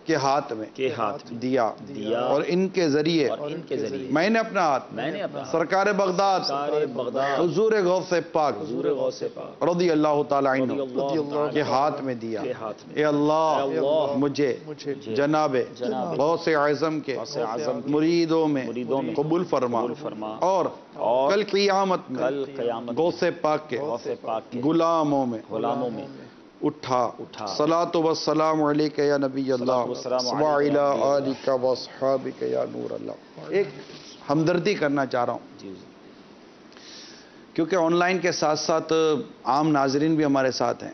کے ہاتھ میں دیا، اور ان کے ذریعے میں نے اپنا ہاتھ سرکار بغداد حضور غوث پاک رضی اللہ تعالی عنہ کے ہاتھ میں دیا. اے اللہ مجھے جناب غوث اعظم کے مریدوں میں قبول فرما، اور کل قیامت میں غوث پاک کے غلاموں میں اٹھا. صلاۃ و السلام علیک یا نبی اللہ وعلی آلک و اصحابک یا نور اللہ. ایک ہمدردی کرنا چاہ رہا ہوں کیونکہ آن لائن کے ساتھ ساتھ عام ناظرین بھی ہمارے ساتھ ہیں.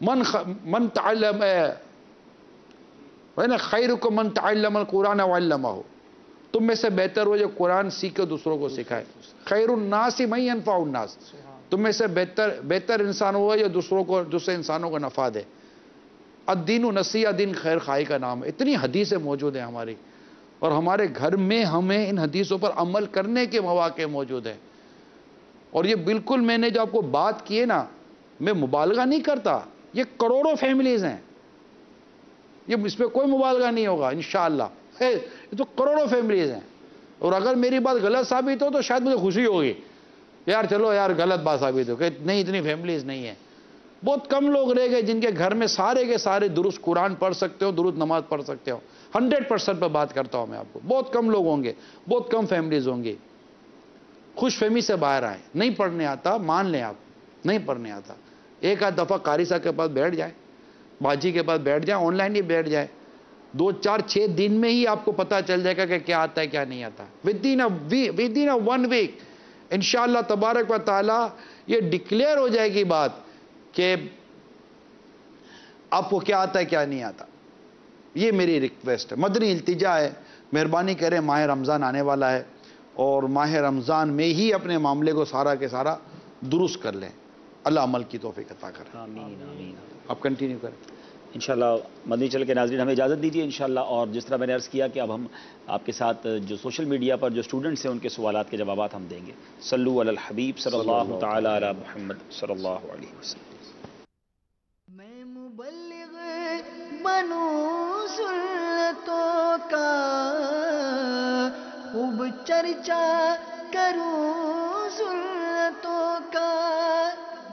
من تعلم خیرکم من تعلم القرآن وعلمہ، تم میں سے بہتر ہو جو قرآن سیکھے دوسروں کو سکھائے. خیر الناس من ینفع الناس، تم میں سے بہتر انسان ہوا جو دوسرے انسانوں کو نفع دے. الدین نصیحہ، دین خیر خواہی کا نام ہے. اتنی حدیثیں موجود ہیں ہماری، اور ہمارے گھر میں ہمیں ان حدیثوں پر عمل کرنے کے مواقع موجود ہیں. اور یہ بالکل میں نے جو آپ کو بات کی ہے نا، میں مبالغہ نہیں کرتا، یہ کروڑوں فیملیز ہیں، یہ اس میں کوئی مبالغہ نہیں ہوگا انشاءاللہ. یہ تو کروڑوں فیملیز ہیں. اور اگر میری بات غلط ثابت ہو تو شاید مجھے خوشی ہوگی، یار چلو یار غلط بات ثابت ہو کہ نہیں اتنی فیملیز نہیں ہیں. بہت کم لوگ رہ گئے جن کے گھر میں سارے کے سارے درست قرآن پڑھ سکتے ہو، درست نماز پڑھ سکتے ہو. 100% پہ بات کرتا ہوں میں آپ کو. بہت کم لوگ ہوں گے، بہت کم فیملیز ہوں گی. خوش فہمی سے باہر آئیں. نہیں پڑھنے آتا مان لیں، آپ نہیں پڑھنے آتا، ایک آدھ دفعہ قاری صاحب کے پاس بیٹھ جائیں، باجی کے پاس بیٹھ جائیں، آن لائن ہی بیٹھ جائیں. 2 4 6 دن میں ہی آپ کو پتہ چل جائے گا کہ کیا آتا ہے کیا نہیں آتا. ودین اے 1 ویک انشاءاللہ تبارک و تعالی یہ ڈکلیئر ہو جائے گی بات کہ آپ کو کیا آتا ہے کیا نہیں آتا. یہ میری ریکویسٹ ہے، مدنی التجا ہے. مہربانی کریں، ماہ رمضان آنے والا ہے، اور ماہ رمضان میں ہی اپنے معاملے کو سارا کے سارا درست کر لیں. اللہ عمل کی توفیق عطا کرے. آمین آمین. آپ کنٹینیو کریں. انشاءاللہ مدنی چل کے ناظرین ہمیں اجازت دیجیے انشاءاللہ. اور جس طرح میں نے عرض کیا کہ اب ہم آپ کے ساتھ جو سوشل میڈیا پر جو اسٹوڈنٹس ہیں ان کے سوالات کے جوابات ہم دیں گے. صلو علی الحبیب صلی اللہ تعالی علی محمد صلی اللہ علیہ وسلم. میں مبلغ بنوں سنتوں کا، خوب چرچا کروں سنتوں کا،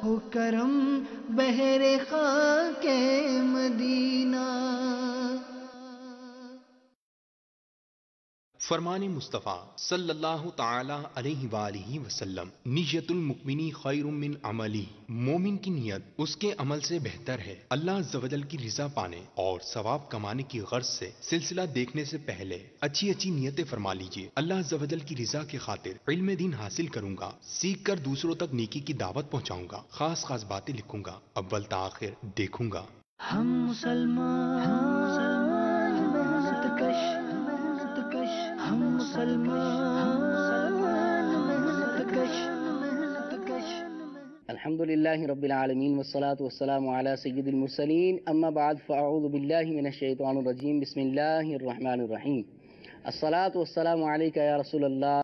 ہو کرم بہر خاک مدینہ. فرمان مصطفیٰ صلی اللہ تعالی علیہ وآلہ وسلم، نیت المؤمنی خیر من عملی، مومن کی نیت اس کے عمل سے بہتر ہے. اللہ عز و جل کی رضا پانے اور ثواب کمانے کی غرض سے سلسلہ دیکھنے سے پہلے اچھی نیتیں فرما لیجئے. اللہ عز و جل کی رضا کے خاطر علم دین حاصل کروں گا، سیکھ کر دوسروں تک نیکی کی دعوت پہنچاؤں گا، خاص باتیں لکھوں گا، اول تاخر دیکھوں گا. ہم مسلمان محنت کش، ہم مسلمان محنت کش. الحمدللہ رب العالمین والصلاة والسلام علی سید المرسلین. اما بعد فاعوذ باللہ من الشیطان الرجیم. بسم اللہ الرحمن الرحیم. الصلاة والسلام علیکہ یا رسول اللہ